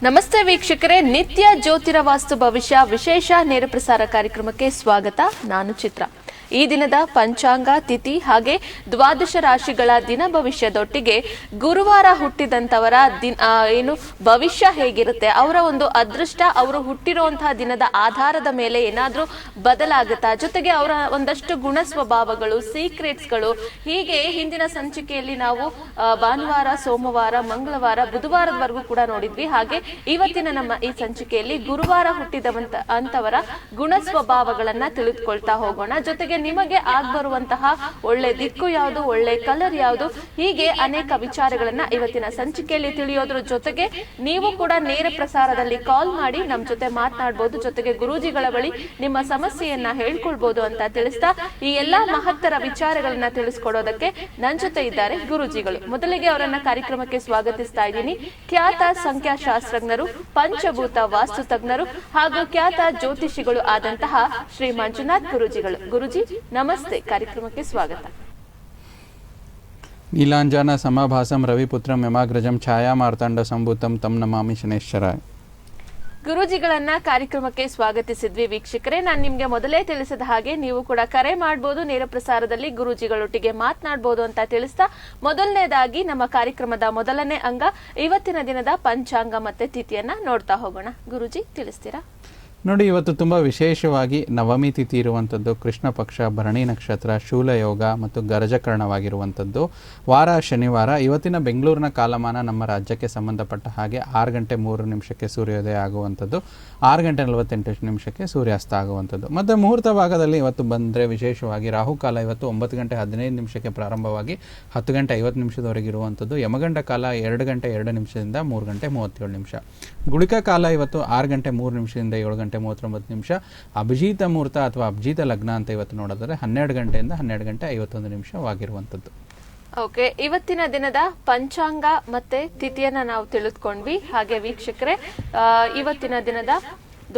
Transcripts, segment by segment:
ನಮಸ್ತೆ ವೀಕ್ಷಕರೇ, ನಿತ್ಯ ಜ್ಯೋತಿರ ವಾಸ್ತು ಭವಿಷ್ಯ ವಿಶೇಷ ನೇರ ಪ್ರಸಾರ ಕಾರ್ಯಕ್ರಮಕ್ಕೆ ಸ್ವಾಗತ. ನಾನು ಚಿತ್ರ. ಈ ದಿನದ ಪಂಚಾಂಗ, ತಿಥಿ ಹಾಗೆ ದ್ವಾದಶ ರಾಶಿಗಳ ದಿನ ಭವಿಷ್ಯದೊಟ್ಟಿಗೆ ಗುರುವಾರ ಹುಟ್ಟಿದಂತವರ ಏನು ಭವಿಷ್ಯ ಹೇಗಿರುತ್ತೆ, ಅವರ ಒಂದು ಅದೃಷ್ಟ, ಅವರು ಹುಟ್ಟಿರುವಂತಹ ದಿನದ ಆಧಾರದ ಮೇಲೆ ಏನಾದ್ರೂ ಬದಲಾಗುತ್ತಾ, ಜೊತೆಗೆ ಅವರ ಒಂದಷ್ಟು ಗುಣ ಸ್ವಭಾವಗಳು, ಸೀಕ್ರೆಟ್ಸ್ಗಳು, ಹೀಗೆ ಹಿಂದಿನ ಸಂಚಿಕೆಯಲ್ಲಿ ನಾವು ಭಾನುವಾರ, ಸೋಮವಾರ, ಮಂಗಳವಾರ, ಬುಧವಾರದವರೆಗೂ ಕೂಡ ನೋಡಿದ್ವಿ. ಹಾಗೆ ಇವತ್ತಿನ ನಮ್ಮ ಈ ಸಂಚಿಕೆಯಲ್ಲಿ ಗುರುವಾರ ಅಂತವರ ಗುಣ ಸ್ವಭಾವಗಳನ್ನ ತಿಳಿದುಕೊಳ್ತಾ ಹೋಗೋಣ. ಜೊತೆಗೆ ನಿಮಗೆ ಆಗ್ಬರುವಂತಹ ಒಳ್ಳೆ ದಿಕ್ಕು ಯಾವುದು, ಒಳ್ಳೆ ಕಲರ್ ಯಾವುದು, ಹೀಗೆ ಅನೇಕ ವಿಚಾರಗಳನ್ನ ಇವತ್ತಿನ ಸಂಚಿಕೆಯಲ್ಲಿ ತಿಳಿಯೋದ್ರ ಜೊತೆಗೆ ನೀವು ಕೂಡ ನೇರ ಪ್ರಸಾರದಲ್ಲಿ ಕಾಲ್ ಮಾಡಿ ನಮ್ಮ ಜೊತೆ ಮಾತನಾಡಬಹುದು. ಜೊತೆಗೆ ಗುರೂಜಿಗಳ ಬಳಿ ನಿಮ್ಮ ಸಮಸ್ಯೆಯನ್ನ ಹೇಳ್ಕೊಳ್ಬಹುದು ಅಂತ ತಿಳಿಸ್ತಾ ಈ ಎಲ್ಲಾ ಮಹತ್ತರ ವಿಚಾರಗಳನ್ನ ತಿಳಿಸ್ಕೊಡೋದಕ್ಕೆ ನನ್ನ ಜೊತೆ ಇದ್ದಾರೆ ಗುರೂಜಿಗಳು. ಮೊದಲಿಗೆ ಅವರನ್ನ ಕಾರ್ಯಕ್ರಮಕ್ಕೆ ಸ್ವಾಗತಿಸ್ತಾ ಇದ್ದೀನಿ. ಖ್ಯಾತ ಸಂಖ್ಯಾಶಾಸ್ತ್ರಜ್ಞರು, ಪಂಚಭೂತ ವಾಸ್ತು ತಜ್ಞರು ಹಾಗೂ ಖ್ಯಾತ ಜ್ಯೋತಿಷಿಗಳು ಆದಂತಹ ಶ್ರೀ ಮಂಜುನಾಥ್ ಗುರೂಜಿಗಳು. ಗುರುಜಿ ನಮಸ್ತೆ, ಕಾರ್ಯಕ್ರಮಕ್ಕೆ ಸ್ವಾಗತ. ನೀಲಾಂಜನ ಸಮಭಾಸಂ ರವಿಪುತ್ರಂ ಯಮಾಗ್ರಜಂ ಛಾಯಾ ಮಾರ್ತಾಂಡ ಸಂಭೂತಂ ತಂ ನಮಾಮಿ ಶನೇಶ್ವರಾಯ. ಗುರೂಜಿಗಳನ್ನ ಕಾರ್ಯಕ್ರಮಕ್ಕೆ ಸ್ವಾಗತಿಸಿದ್ವಿ. ವೀಕ್ಷಕರೇ, ನಾನು ನಿಮ್ಗೆ ಮೊದಲೇ ತಿಳಿಸಿದ ಹಾಗೆ ನೀವು ಕೂಡ ಕರೆ ಮಾಡಬಹುದು, ನೇರ ಪ್ರಸಾರದಲ್ಲಿ ಗುರೂಜಿಗಳೊಟ್ಟಿಗೆ ಮಾತನಾಡಬಹುದು ಅಂತ ತಿಳಿಸ್ತಾ ಮೊದಲನೇದಾಗಿ ನಮ್ಮ ಕಾರ್ಯಕ್ರಮದ ಮೊದಲನೇ ಅಂಗ ಇವತ್ತಿನ ದಿನದ ಪಂಚಾಂಗ ಮತ್ತೆ ತಿಥಿಯನ್ನ ನೋಡ್ತಾ ಹೋಗೋಣ. ಗುರೂಜಿ ತಿಳಿಸ್ತೀರಾ? ನೋಡಿ, ಇವತ್ತು ತುಂಬ ವಿಶೇಷವಾಗಿ ನವಮಿ ತಿಥಿ ಇರುವಂಥದ್ದು, ಕೃಷ್ಣ ಪಕ್ಷ, ಭರಣಿ ನಕ್ಷತ್ರ, ಶೂಲಯೋಗ ಮತ್ತು ಗರಜಕರಣವಾಗಿರುವಂಥದ್ದು, ವಾರ ಶನಿವಾರ. ಇವತ್ತಿನ ಬೆಂಗಳೂರಿನ ಕಾಲಮಾನ ನಮ್ಮ ರಾಜ್ಯಕ್ಕೆ ಸಂಬಂಧಪಟ್ಟ ಹಾಗೆ 6 ಗಂಟೆ 3 ನಿಮಿಷಕ್ಕೆ ಸೂರ್ಯೋದಯ ಆಗುವಂಥದ್ದು, 6 ಗಂಟೆ 48 ನಿಮಿಷಕ್ಕೆ ಸೂರ್ಯಾಸ್ತ ಆಗುವಂಥದ್ದು. ಮತ್ತು ಮುಹೂರ್ತ ಭಾಗದಲ್ಲಿ ಇವತ್ತು ಬಂದರೆ ವಿಶೇಷವಾಗಿ ರಾಹುಕಾಲ ಇವತ್ತು 9 ಗಂಟೆ 15 ನಿಮಿಷಕ್ಕೆ ಪ್ರಾರಂಭವಾಗಿ 10 ಗಂಟೆ 50 ನಿಮಿಷದವರೆಗೆ ಇರುವಂಥದ್ದು. ಯಮಗಂಡ ಕಾಲ 2 ಗಂಟೆ 2 ನಿಮಿಷದಿಂದ 3 ಗಂಟೆ 37 ನಿಮಿಷ. ಗುಳಿಕ ಕಾಲ ಇವತ್ತು 6 ಗಂಟೆ 3 ನಿಮಿಷದಿಂದ 7 ಗಂಟೆ 39 ನಿಮಿಷ. ಅಭಿಜಿತ ಮುಹೂರ್ತ ಅಥವಾ ಅಭಿಜಿತ ಲಗ್ನ ಅಂತ ಇವತ್ತು ನೋಡಿದ್ರೆ 12 ಗಂಟೆಯಿಂದ 12 ಗಂಟೆ 51 ನಿಮಿಷವಾಗಿರುವಂಥದ್ದು. ಓಕೆ, ಇವತ್ತಿನ ದಿನದ ಪಂಚಾಂಗ ಮತ್ತೆ ತಿಥಿಯನ್ನ ನಾವು ತಿಳಿದುಕೊಂಡ್ವಿ. ಹಾಗೆ ವೀಕ್ಷಕರೇ, ಇವತ್ತಿನ ದಿನದ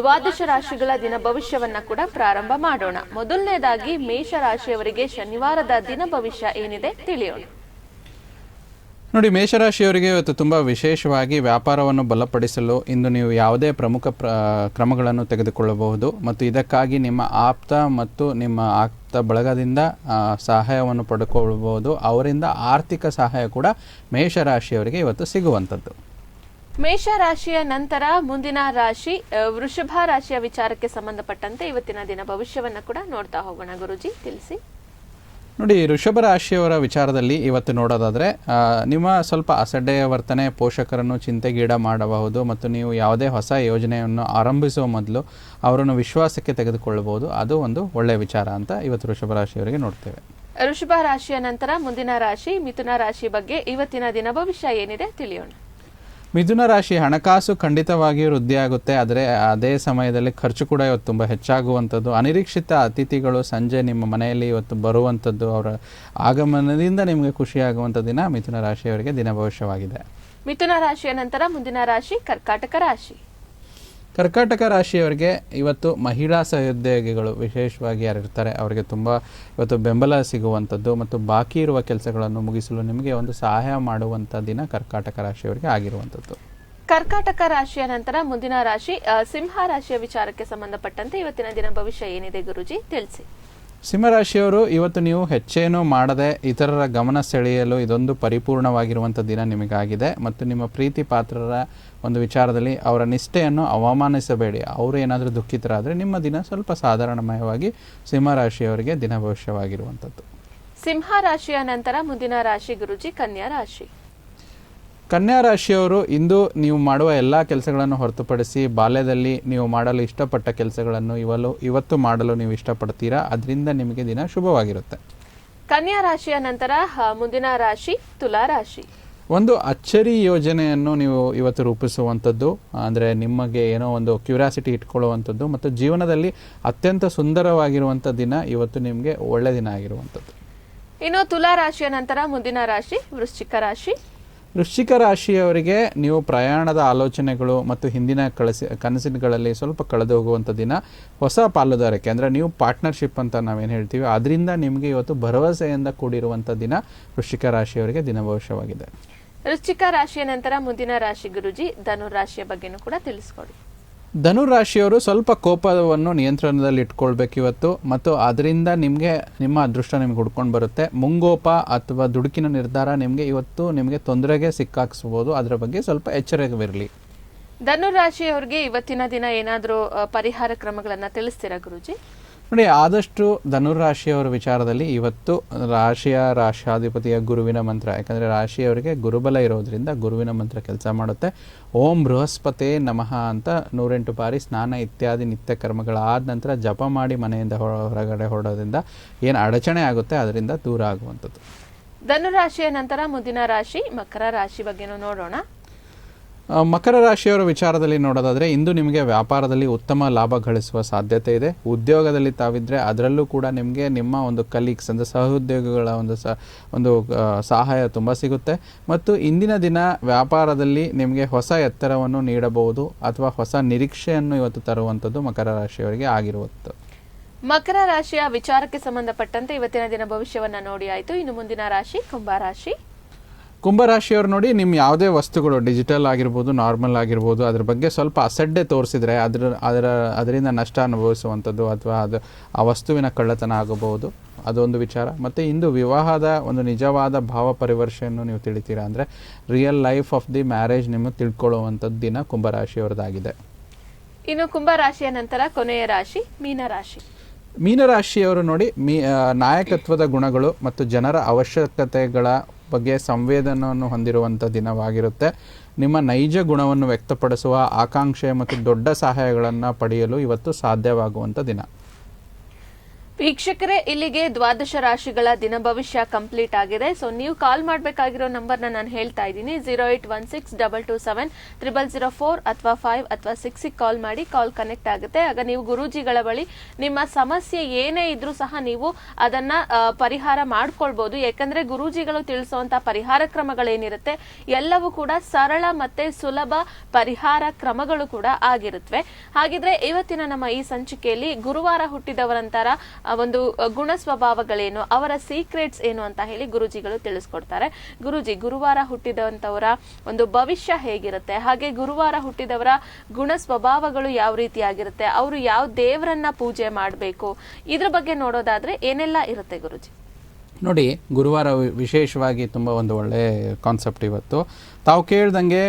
ದ್ವಾದಶ ರಾಶಿಗಳ ದಿನ ಭವಿಷ್ಯವನ್ನ ಕೂಡ ಪ್ರಾರಂಭ ಮಾಡೋಣ. ಮೊದಲನೇದಾಗಿ ಮೇಷ ರಾಶಿಯವರಿಗೆ ಶನಿವಾರದ ದಿನ ಭವಿಷ್ಯ ಏನಿದೆ ತಿಳಿಯೋಣ. ನೋಡಿ, ಮೇಷರಾಶಿಯವರಿಗೆ ಇವತ್ತು ತುಂಬ ವಿಶೇಷವಾಗಿ ವ್ಯಾಪಾರವನ್ನು ಬಲಪಡಿಸಲು ಇಂದು ನೀವು ಯಾವುದೇ ಪ್ರಮುಖ ಕ್ರಮಗಳನ್ನು ತೆಗೆದುಕೊಳ್ಳಬಹುದು ಮತ್ತು ಇದಕ್ಕಾಗಿ ನಿಮ್ಮ ಆಪ್ತ ಮತ್ತು ನಿಮ್ಮ ಆಪ್ತ ಬಳಗದಿಂದ ಸಹಾಯವನ್ನು ಪಡ್ಕೊಳ್ಬಹುದು. ಅವರಿಂದ ಆರ್ಥಿಕ ಸಹಾಯ ಕೂಡ ಮೇಷರಾಶಿಯವರಿಗೆ ಇವತ್ತು ಸಿಗುವಂಥದ್ದು. ಮೇಷ ರಾಶಿಯ ನಂತರ ಮುಂದಿನ ರಾಶಿ ವೃಷಭ ರಾಶಿಯ ವಿಚಾರಕ್ಕೆ ಸಂಬಂಧಪಟ್ಟಂತೆ ಇವತ್ತಿನ ದಿನ ಭವಿಷ್ಯವನ್ನ ಕೂಡ ನೋಡ್ತಾ ಹೋಗೋಣ. ಗುರುಜಿ ತಿಳಿಸಿ. ನೋಡಿ, ವೃಷಭ ರಾಶಿಯವರ ವಿಚಾರದಲ್ಲಿ ಇವತ್ತು ನೋಡೋದಾದರೆ ನಿಮ್ಮ ಸ್ವಲ್ಪ ಅಸಡ್ಡೆಯ ವರ್ತನೆ ಪೋಷಕರನ್ನು ಚಿಂತೆಗೀಡ ಮಾಡಬಹುದು ಮತ್ತು ನೀವು ಯಾವುದೇ ಹೊಸ ಯೋಜನೆಯನ್ನು ಆರಂಭಿಸುವ ಮೊದಲು ಅವರನ್ನು ವಿಶ್ವಾಸಕ್ಕೆ ತೆಗೆದುಕೊಳ್ಳಬಹುದು. ಅದು ಒಂದು ಒಳ್ಳೆಯ ವಿಚಾರ ಅಂತ ಇವತ್ತು ವೃಷಭ ರಾಶಿಯವರಿಗೆ ನೋಡ್ತೇವೆ. ವೃಷಭ ರಾಶಿಯ ನಂತರ ಮುಂದಿನ ರಾಶಿ ಮಿಥುನ ರಾಶಿ ಬಗ್ಗೆ ಇವತ್ತಿನ ದಿನ ಭವಿಷ್ಯ ಏನಿದೆ ತಿಳಿಯೋಣ. ಮಿಥುನ ರಾಶಿ ಹಣಕಾಸು ಖಂಡಿತವಾಗಿಯೂ ವೃದ್ಧಿಯಾಗುತ್ತೆ, ಆದರೆ ಅದೇ ಸಮಯದಲ್ಲಿ ಖರ್ಚು ಕೂಡ ಇವತ್ತು ತುಂಬ ಹೆಚ್ಚಾಗುವಂಥದ್ದು. ಅನಿರೀಕ್ಷಿತ ಅತಿಥಿಗಳು ಸಂಜೆ ನಿಮ್ಮ ಮನೆಯಲ್ಲಿ ಇವತ್ತು ಬರುವಂಥದ್ದು, ಅವರ ಆಗಮನದಿಂದ ನಿಮಗೆ ಖುಷಿಯಾಗುವಂಥ ದಿನ ಮಿಥುನ ರಾಶಿಯವರಿಗೆ ದಿನ ಭವಿಷ್ಯವಾಗಿದೆ. ಮಿಥುನ ರಾಶಿಯ ನಂತರ ಮುಂದಿನ ರಾಶಿ ಕರ್ಕಾಟಕ ರಾಶಿ. ಕರ್ಕಾಟಕ ರಾಶಿಯವರಿಗೆ ಇವತ್ತು ಮಹಿಳಾ ಸಹೋದ್ಯೋಗಿಗಳು ವಿಶೇಷವಾಗಿ ಯಾರಿರ್ತಾರೆ ಅವರಿಗೆ ತುಂಬ ಇವತ್ತು ಬೆಂಬಲ ಸಿಗುವಂಥದ್ದು ಮತ್ತು ಬಾಕಿ ಇರುವ ಕೆಲಸಗಳನ್ನು ಮುಗಿಸಲು ನಿಮಗೆ ಒಂದು ಸಹಾಯ ಮಾಡುವಂಥ ದಿನ ಕರ್ಕಾಟಕ ರಾಶಿಯವರಿಗೆ ಆಗಿರುವಂಥದ್ದು. ಕರ್ಕಾಟಕ ರಾಶಿಯ ನಂತರ ಮುಂದಿನ ರಾಶಿ ಸಿಂಹ ರಾಶಿಯ ವಿಚಾರಕ್ಕೆ ಸಂಬಂಧಪಟ್ಟಂತೆ ಇವತ್ತಿನ ದಿನ ಭವಿಷ್ಯ ಏನಿದೆ ಗುರುಜಿ ತಿಳಿಸಿ. ಸಿಂಹರಾಶಿಯವರು ಇವತ್ತು ನೀವು ಹೆಚ್ಚೇನೂ ಮಾಡದೆ ಇತರರ ಗಮನ ಸೆಳೆಯಲು ಇದೊಂದು ಪರಿಪೂರ್ಣವಾಗಿರುವಂಥ ದಿನ ನಿಮಗಾಗಿದೆ ಮತ್ತು ನಿಮ್ಮ ಪ್ರೀತಿ ಪಾತ್ರರ ಒಂದು ವಿಚಾರದಲ್ಲಿ ಅವರ ನಿಷ್ಠೆಯನ್ನು ಅವಮಾನಿಸಬೇಡಿ. ಅವರು ಏನಾದರೂ ದುಃಖಿತರಾದರೆ ನಿಮ್ಮ ದಿನ ಸ್ವಲ್ಪ ಸಾಧಾರಣಮಯವಾಗಿ ಸಿಂಹರಾಶಿಯವರಿಗೆ ದಿನ ಭವಿಷ್ಯವಾಗಿರುವಂಥದ್ದು. ಸಿಂಹ ರಾಶಿಯ ನಂತರ ಮುಂದಿನ ರಾಶಿ ಗುರುಜಿ ಕನ್ಯಾ ರಾಶಿ. ಕನ್ಯಾ ರಾಶಿಯವರು ಇಂದು ನೀವು ಮಾಡುವ ಎಲ್ಲ ಕೆಲಸಗಳನ್ನು ಹೊರತುಪಡಿಸಿ ಬಾಲ್ಯದಲ್ಲಿ ನೀವು ಮಾಡಲು ಇಷ್ಟಪಟ್ಟ ಕೆಲಸಗಳನ್ನು ಇವತ್ತು ಮಾಡಲು ನೀವು ಇಷ್ಟಪಡ್ತೀರಾ. ಅದರಿಂದ ನಿಮಗೆ ದಿನ ಶುಭವಾಗಿರುತ್ತೆ. ಕನ್ಯಾ ರಾಶಿಯ ನಂತರ ಮುಂದಿನ ರಾಶಿ ತುಲಾ ರಾಶಿ. ಒಂದು ಅಚ್ಚರಿ ಯೋಜನೆಯನ್ನು ನೀವು ಇವತ್ತು ರೂಪಿಸುವಂಥದ್ದು, ಅಂದರೆ ನಿಮಗೆ ಏನೋ ಒಂದು ಕ್ಯೂರಿಯಾಸಿಟಿ ಇಟ್ಕೊಳ್ಳುವಂಥದ್ದು ಮತ್ತು ಜೀವನದಲ್ಲಿ ಅತ್ಯಂತ ಸುಂದರವಾಗಿರುವಂಥ ದಿನ ಇವತ್ತು ನಿಮಗೆ ಒಳ್ಳೆ ದಿನ ಆಗಿರುವಂಥದ್ದು. ಇನ್ನು ತುಲಾ ರಾಶಿಯ ನಂತರ ಮುಂದಿನ ರಾಶಿ ವೃಶ್ಚಿಕ ರಾಶಿ. ವೃಶ್ಚಿಕ ರಾಶಿಯವರಿಗೆ ನೀವು ಪ್ರಯಾಣದ ಆಲೋಚನೆಗಳು ಮತ್ತು ಹಿಂದಿನ ಕನಸಿನಲ್ಲಿ ಸ್ವಲ್ಪ ಕಳೆದು ಹೋಗುವಂಥ ದಿನ. ಹೊಸ ಪಾಲುದಾರಿಕೆ ಅಂದರೆ ನೀವು ಪಾರ್ಟ್ನರ್ಶಿಪ್ ಅಂತ ನಾವೇನು ಹೇಳ್ತೀವಿ, ಅದರಿಂದ ನಿಮಗೆ ಇವತ್ತು ಭರವಸೆಯಿಂದ ಕೂಡಿರುವಂಥ ದಿನ ವೃಶ್ಚಿಕ ರಾಶಿಯವರಿಗೆ ದಿನ ಭವಿಷ್ಯವಾಗಿದೆ. ವೃಶ್ಚಿಕ ರಾಶಿಯ ನಂತರ ಮುಂದಿನ ರಾಶಿ ಗುರುಜಿ ಧನುರ್ ರಾಶಿಯ ಬಗ್ಗೆನೂ ಕೂಡ ತಿಳಿಸ್ಕೊಡಿ. ಧನುರ್ ರಾಶಿಯವರು ಸ್ವಲ್ಪ ಕೋಪವನ್ನು ನಿಯಂತ್ರಣದಲ್ಲಿ ಇಟ್ಕೊಳ್ಬೇಕು ಇವತ್ತು, ಮತ್ತು ಅದರಿಂದ ನಿಮ್ಮ ಅದೃಷ್ಟ ನಿಮ್ಗೆ ಹುಡ್ಕೊಂಡು ಬರುತ್ತೆ. ಮುಂಗೋಪ ಅಥವಾ ದುಡುಕಿನ ನಿರ್ಧಾರ ನಿಮಗೆ ತೊಂದರೆಗೆ ಸಿಕ್ಕಾಕ್ಸ್ಬೋದು. ಅದರ ಬಗ್ಗೆ ಸ್ವಲ್ಪ ಎಚ್ಚರವಿರಲಿ. ಧನುರ್ ರಾಶಿಯವರಿಗೆ ಇವತ್ತಿನ ದಿನ ಏನಾದರೂ ಪರಿಹಾರ ಕ್ರಮಗಳನ್ನ ತಿಳಿಸ್ತೀರಾ ಗುರುಜಿ? ನೋಡಿ, ಆದಷ್ಟು ಧನುರಾಶಿಯವರ ವಿಚಾರದಲ್ಲಿ ಇವತ್ತು ರಾಶಿಯಾಧಿಪತಿಯ ಗುರುವಿನ ಮಂತ್ರ, ಯಾಕಂದರೆ ರಾಶಿಯವರಿಗೆ ಗುರುಬಲ ಇರೋದ್ರಿಂದ ಗುರುವಿನ ಮಂತ್ರ ಕೆಲಸ ಮಾಡುತ್ತೆ. ಓಂ ಬೃಹಸ್ಪತಿ ನಮಃ ಅಂತ 108 ಬಾರಿ ಸ್ನಾನ ಇತ್ಯಾದಿ ನಿತ್ಯ ಕರ್ಮಗಳಾದ ನಂತರ ಜಪ ಮಾಡಿ ಮನೆಯಿಂದ ಹೊರಗಡೆ ಹೊರಡೋದ್ರಿಂದ ಏನು ಅಡಚಣೆ ಆಗುತ್ತೆ ಅದರಿಂದ ದೂರ ಆಗುವಂಥದ್ದು. ಧನುರಾಶಿಯ ನಂತರ ಮುಂದಿನ ರಾಶಿ ಮಕರ ರಾಶಿ ಬಗ್ಗೆನೂ ನೋಡೋಣ. ಮಕರ ರಾಶಿಯವರ ವಿಚಾರದಲ್ಲಿ ನೋಡೋದಾದರೆ ಇಂದು ನಿಮಗೆ ವ್ಯಾಪಾರದಲ್ಲಿ ಉತ್ತಮ ಲಾಭ ಗಳಿಸುವ ಸಾಧ್ಯತೆ ಇದೆ. ಉದ್ಯೋಗದಲ್ಲಿ ತಾವಿದ್ದರೆ ಅದರಲ್ಲೂ ಕೂಡ ನಿಮಗೆ ನಿಮ್ಮ ಒಂದು ಕಲೀಗ್ಸ್ ಅಂದರೆ ಸಹೋದ್ಯೋಗಿಗಳ ಒಂದು ಸಹಾಯ ತುಂಬ ಸಿಗುತ್ತೆ. ಮತ್ತು ಇಂದಿನ ದಿನ ವ್ಯಾಪಾರದಲ್ಲಿ ನಿಮಗೆ ಹೊಸ ಎತ್ತರವನ್ನು ನೀಡಬಹುದು ಅಥವಾ ಹೊಸ ನಿರೀಕ್ಷೆಯನ್ನು ಇವತ್ತು ತರುವಂಥದ್ದು ಮಕರ ರಾಶಿಯವರಿಗೆ ಆಗಿರುವುದು. ಮಕರ ರಾಶಿಯ ವಿಚಾರಕ್ಕೆ ಸಂಬಂಧಪಟ್ಟಂತೆ ಇವತ್ತಿನ ದಿನ ಭವಿಷ್ಯವನ್ನ ನೋಡಿ ಆಯಿತು. ಇನ್ನು ಮುಂದಿನ ರಾಶಿ ಕುಂಭರಾಶಿ. ಕುಂಭರಾಶಿಯವರು ನೋಡಿ, ನಿಮ್ಮ ಯಾವುದೇ ವಸ್ತುಗಳು ಡಿಜಿಟಲ್ ಆಗಿರ್ಬೋದು, ನಾರ್ಮಲ್ ಆಗಿರ್ಬೋದು, ಅದ್ರ ಬಗ್ಗೆ ಸ್ವಲ್ಪ ಅಸಡ್ಡೆ ತೋರಿಸಿದ್ರೆ ಅದರಿಂದ ನಷ್ಟ ಅನುಭವಿಸುವಂಥದ್ದು ಅಥವಾ ಆ ವಸ್ತುವಿನ ಕಳ್ಳತನ ಆಗಬಹುದು, ಅದೊಂದು ವಿಚಾರ. ಮತ್ತು ಇಂದು ವಿವಾಹದ ಒಂದು ನಿಜವಾದ ಭಾವ ಪರಿವರ್ಷೆಯನ್ನು ನೀವು ತಿಳಿತೀರಾ, ಅಂದರೆ real life of the marriage ನಿಮಗೆ ತಿಳ್ಕೊಳ್ಳುವಂಥದ್ದು ದಿನ ಕುಂಭರಾಶಿಯವರದಾಗಿದೆ. ಇನ್ನು ಕುಂಭರಾಶಿಯ ನಂತರ ಕೊನೆಯ ರಾಶಿ ಮೀನರಾಶಿ. ಮೀನರಾಶಿಯವರು ನೋಡಿ, ನಾಯಕತ್ವದ ಗುಣಗಳು ಮತ್ತು ಜನರ ಅವಶ್ಯಕತೆಗಳ ಬಗ್ಗೆ ಸಂವೇದನೆಯನ್ನು ಹೊಂದಿರುವಂಥ ದಿನವಾಗಿರುತ್ತೆ. ನಿಮ್ಮ ನೈಜ ಗುಣವನ್ನು ವ್ಯಕ್ತಪಡಿಸುವ ಆಕಾಂಕ್ಷೆ ಮತ್ತು ದೊಡ್ಡ ಸಹಾಯಗಳನ್ನು ಪಡೆಯಲು ಇವತ್ತು ಸಾಧ್ಯವಾಗುವಂಥ ದಿನ. ವೀಕ್ಷಕರೇ, ಇಲ್ಲಿಗೆ ದ್ವಾದಶ ರಾಶಿಗಳ ದಿನ ಭವಿಷ್ಯ ಕಂಪ್ಲೀಟ್ ಆಗಿದೆ. ಸೊ ನೀವು ಕಾಲ್ ಮಾಡಬೇಕಾಗಿರೋ ನಂಬರ್ನ ನಾನು ಹೇಳ್ತಾ ಇದ್ದೀನಿ, 08162270004 ಅಥವಾ 5 ಅಥವಾ 6 ಕಾಲ್ ಮಾಡಿ. ಕಾಲ್ ಕನೆಕ್ಟ್ ಆಗುತ್ತೆ. ಆಗ ನೀವು ಗುರೂಜಿಗಳ ಬಳಿ ನಿಮ್ಮ ಸಮಸ್ಯೆ ಏನೇ ಇದ್ರೂ ಸಹ ನೀವು ಅದನ್ನ ಪರಿಹಾರ ಮಾಡ್ಕೊಳ್ಬಹುದು. ಯಾಕಂದ್ರೆ ಗುರೂಜಿಗಳು ತಿಳಿಸುವಂತ ಪರಿಹಾರ ಕ್ರಮಗಳೇನಿರುತ್ತೆ ಎಲ್ಲವೂ ಕೂಡ ಸರಳ ಮತ್ತೆ ಸುಲಭ ಪರಿಹಾರ ಕ್ರಮಗಳು ಕೂಡ ಆಗಿರುತ್ತವೆ. ಹಾಗಿದ್ರೆ ಇವತ್ತಿನ ನಮ್ಮ ಈ ಸಂಚಿಕೆಯಲ್ಲಿ ಗುರುವಾರ ಹುಟ್ಟಿದವರಂತರ ಒಂದು ಗುಣ ಸ್ವಭಾವಗಳೇನು, ಅವರ ಸೀಕ್ರೆಟ್ಸ್ ಏನು ಅಂತ ಹೇಳಿ ಗುರುಜಿಗಳು ತಿಳಿಸ್ಕೊಡ್ತಾರೆ. ಗುರುಜಿ, ಗುರುವಾರ ಹುಟ್ಟಿದಂತವರ ಒಂದು ಭವಿಷ್ಯ ಹೇಗಿರುತ್ತೆ, ಹಾಗೆ ಗುರುವಾರ ಹುಟ್ಟಿದವರ ಗುಣ ಸ್ವಭಾವಗಳು ಯಾವ ರೀತಿಯಾಗಿರುತ್ತೆ, ಅವರು ಯಾವ ದೇವರನ್ನ ಪೂಜೆ ಮಾಡಬೇಕು, ಇದ್ರ ಬಗ್ಗೆ ನೋಡೋದಾದ್ರೆ ಏನೆಲ್ಲ ಇರುತ್ತೆ ಗುರುಜಿ? ನೋಡಿ, ಗುರುವಾರ ವಿಶೇಷವಾಗಿ ತುಂಬ ಒಂದು ಒಳ್ಳೆ ಕಾನ್ಸೆಪ್ಟ್. ಇವತ್ತು ತಾವು ಕೇಳ್ದಂಗೆ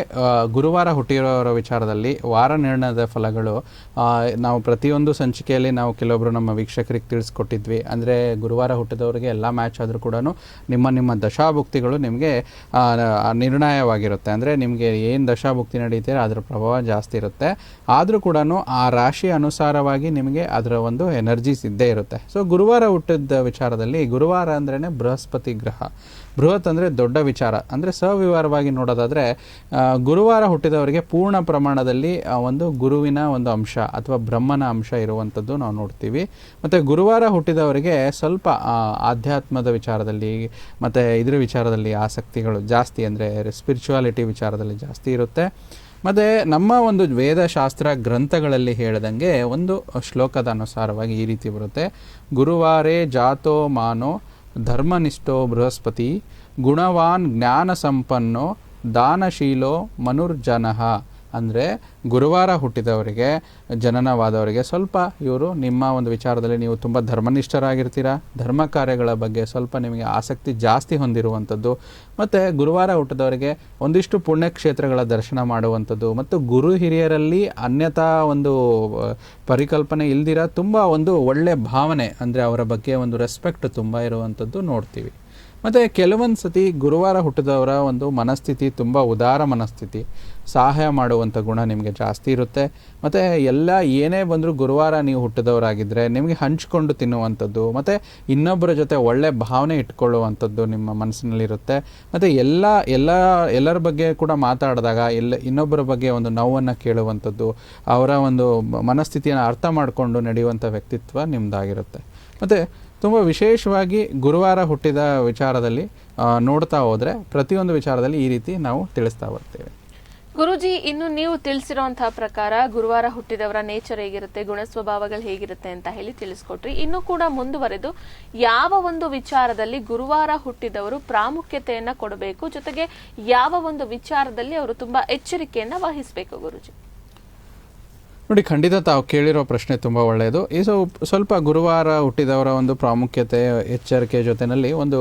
ಗುರುವಾರ ಹುಟ್ಟಿರೋರ ವಿಚಾರದಲ್ಲಿ ವಾರ ನಿರ್ಣಯದ ಫಲಗಳು ನಾವು ಪ್ರತಿಯೊಂದು ಸಂಚಿಕೆಯಲ್ಲಿ ನಾವು ಕೆಲವೊಬ್ಬರು ನಮ್ಮ ವೀಕ್ಷಕರಿಗೆ ತಿಳಿಸ್ಕೊಟ್ಟಿದ್ವಿ. ಅಂದರೆ ಗುರುವಾರ ಹುಟ್ಟಿದವರಿಗೆ ಎಲ್ಲ ಮ್ಯಾಚ್ ಆದರೂ ಕೂಡ ನಿಮ್ಮ ದಶಾಭುಕ್ತಿಗಳು ನಿಮಗೆ ನಿರ್ಣಯವಾಗಿರುತ್ತೆ. ಅಂದರೆ ನಿಮಗೆ ಏನು ದಶಾಭುಕ್ತಿ ನಡೀತೀರ ಅದರ ಪ್ರಭಾವ ಜಾಸ್ತಿ ಇರುತ್ತೆ. ಆದರೂ ಕೂಡ ಆ ರಾಶಿ ಅನುಸಾರವಾಗಿ ನಿಮಗೆ ಅದರ ಒಂದು ಎನರ್ಜೀಸ್ ಇದ್ದೇ ಇರುತ್ತೆ. ಸೊ ಗುರುವಾರ ಹುಟ್ಟಿದ ವಿಚಾರದಲ್ಲಿ, ಗುರುವಾರ ಅಂದ್ರೇ ಬೃಹಸ್ಪತಿ ಗ್ರಹ. ಬೃಹತ್ ಅಂದರೆ ದೊಡ್ಡ ವಿಚಾರ. ಅಂದರೆ ಸವಿವರವಾಗಿ ನೋಡೋದಾದರೆ ಗುರುವಾರ ಹುಟ್ಟಿದವರಿಗೆ ಪೂರ್ಣ ಪ್ರಮಾಣದಲ್ಲಿ ಒಂದು ಗುರುವಿನ ಒಂದು ಅಂಶ ಅಥವಾ ಬ್ರಹ್ಮನ ಅಂಶ ಇರುವಂಥದ್ದು ನಾವು ನೋಡ್ತೀವಿ. ಮತ್ತು ಗುರುವಾರ ಹುಟ್ಟಿದವರಿಗೆ ಸ್ವಲ್ಪ ಆಧ್ಯಾತ್ಮದ ವಿಚಾರದಲ್ಲಿ ಮತ್ತು ಇದರ ವಿಚಾರದಲ್ಲಿ ಆಸಕ್ತಿಗಳು ಜಾಸ್ತಿ, ಅಂದರೆ ಸ್ಪಿರಿಚುವಾಲಿಟಿ ವಿಚಾರದಲ್ಲಿ ಜಾಸ್ತಿ ಇರುತ್ತೆ. ಮತ್ತು ನಮ್ಮ ಒಂದು ವೇದಶಾಸ್ತ್ರ ಗ್ರಂಥಗಳಲ್ಲಿ ಹೇಳ್ದಂಗೆ ಒಂದು ಶ್ಲೋಕದ ಅನುಸಾರವಾಗಿ ಈ ರೀತಿ ಬರುತ್ತೆ: ಗುರುವಾರೇ ಜಾತೋ ಮಾನೋ ಧರ್ಮನಿಷ್ಠೋ ಬೃಹಸ್ಪತಿ ಗುಣವಾನ್ ಜ್ಞಾನ ಸಂಪನ್ನೋ ದಾನಶೀಲೋ ಮನುರ್ಜನಃ. ಅಂದರೆ ಗುರುವಾರ ಹುಟ್ಟಿದವರಿಗೆ, ಜನನವಾದವರಿಗೆ ಸ್ವಲ್ಪ ಇವರು ನಿಮ್ಮ ಒಂದು ವಿಚಾರದಲ್ಲಿ ನೀವು ತುಂಬ ಧರ್ಮನಿಷ್ಠರಾಗಿರ್ತೀರ, ಧರ್ಮ ಕಾರ್ಯಗಳ ಬಗ್ಗೆ ಸ್ವಲ್ಪ ನಿಮಗೆ ಆಸಕ್ತಿ ಜಾಸ್ತಿ ಹೊಂದಿರುವಂಥದ್ದು. ಮತ್ತು ಗುರುವಾರ ಹುಟ್ಟಿದವರಿಗೆ ಒಂದಿಷ್ಟು ಪುಣ್ಯಕ್ಷೇತ್ರಗಳ ದರ್ಶನ ಮಾಡುವಂಥದ್ದು ಮತ್ತು ಗುರು ಹಿರಿಯರಲ್ಲಿ ಅನ್ಯತಾ ಒಂದು ಪರಿಕಲ್ಪನೆ ಇಲ್ದಿರ ತುಂಬ ಒಂದು ಒಳ್ಳೆಯ ಭಾವನೆ, ಅಂದರೆ ಅವರ ಬಗ್ಗೆ ಒಂದು ರೆಸ್ಪೆಕ್ಟ್ ತುಂಬ ಇರುವಂಥದ್ದು ನೋಡ್ತೀವಿ. ಮತ್ತು ಕೆಲವೊಂದು ಸತಿ ಗುರುವಾರ ಹುಟ್ಟಿದವರ ಒಂದು ಮನಸ್ಥಿತಿ ತುಂಬ ಉದಾರ ಮನಸ್ಥಿತಿ, ಸಹಾಯ ಮಾಡುವಂಥ ಗುಣ ನಿಮಗೆ ಜಾಸ್ತಿ ಇರುತ್ತೆ. ಮತ್ತು ಏನೇ ಬಂದರೂ ಗುರುವಾರ ನೀವು ಹುಟ್ಟಿದವರಾಗಿದ್ದರೆ ನಿಮಗೆ ಹಂಚಿಕೊಂಡು ತಿನ್ನುವಂಥದ್ದು ಮತ್ತು ಇನ್ನೊಬ್ಬರ ಜೊತೆ ಒಳ್ಳೆ ಭಾವನೆ ಇಟ್ಕೊಳ್ಳುವಂಥದ್ದು ನಿಮ್ಮ ಮನಸ್ಸಿನಲ್ಲಿರುತ್ತೆ. ಮತ್ತು ಎಲ್ಲರ ಬಗ್ಗೆ ಕೂಡ ಮಾತಾಡಿದಾಗ ಇನ್ನೊಬ್ಬರ ಬಗ್ಗೆ ಒಂದು ನೋವನ್ನು ಕೇಳುವಂಥದ್ದು, ಅವರ ಒಂದು ಮನಸ್ಥಿತಿಯನ್ನು ಅರ್ಥ ಮಾಡಿಕೊಂಡು ನಡೆಯುವಂಥ ವ್ಯಕ್ತಿತ್ವ ನಿಮ್ಮದಾಗಿರುತ್ತೆ. ಮತ್ತು ತುಂಬ ವಿಶೇಷವಾಗಿ ಗುರುವಾರ ಹುಟ್ಟಿದ ವಿಚಾರದಲ್ಲಿ ನೋಡ್ತಾ ಹೋದರೆ ಪ್ರತಿಯೊಂದು ವಿಚಾರದಲ್ಲಿ ಈ ರೀತಿ ನಾವು ತಿಳಿಸ್ತಾ ಬರ್ತೇವೆ. ಗುರುಜಿ, ಇನ್ನು ನೀವು ತಿಳಿಸಿರುವಂತಹ ಪ್ರಕಾರ ಗುರುವಾರ ಹುಟ್ಟಿದವರ ನೇಚರ್ ಹೇಗಿರುತ್ತೆ, ಗುಣ ಸ್ವಭಾವಗಳು ಹೇಗಿರುತ್ತೆ ಅಂತ ಹೇಳಿ ತಿಳಿಸ್ಕೊಟ್ರಿ. ಇನ್ನು ಕೂಡ ಮುಂದುವರೆದು ಯಾವ ಒಂದು ವಿಚಾರದಲ್ಲಿ ಗುರುವಾರ ಹುಟ್ಟಿದವರು ಪ್ರಾಮುಖ್ಯತೆಯನ್ನ ಕೊಡಬೇಕು, ಜೊತೆಗೆ ಯಾವ ಒಂದು ವಿಚಾರದಲ್ಲಿ ಅವರು ತುಂಬಾ ಎಚ್ಚರಿಕೆಯನ್ನ ವಹಿಸಬೇಕು ಗುರುಜಿ? ನೋಡಿ, ಖಂಡಿತ ತಾವು ಕೇಳಿರೋ ಪ್ರಶ್ನೆ ತುಂಬ ಒಳ್ಳೆಯದು. ಈ ಸ್ವಲ್ಪ ಗುರುವಾರ ಹುಟ್ಟಿದವರ ಒಂದು ಪ್ರಾಮುಖ್ಯತೆ, ಎಚ್ಚರಿಕೆ ಜೊತೆಯಲ್ಲಿ ಒಂದು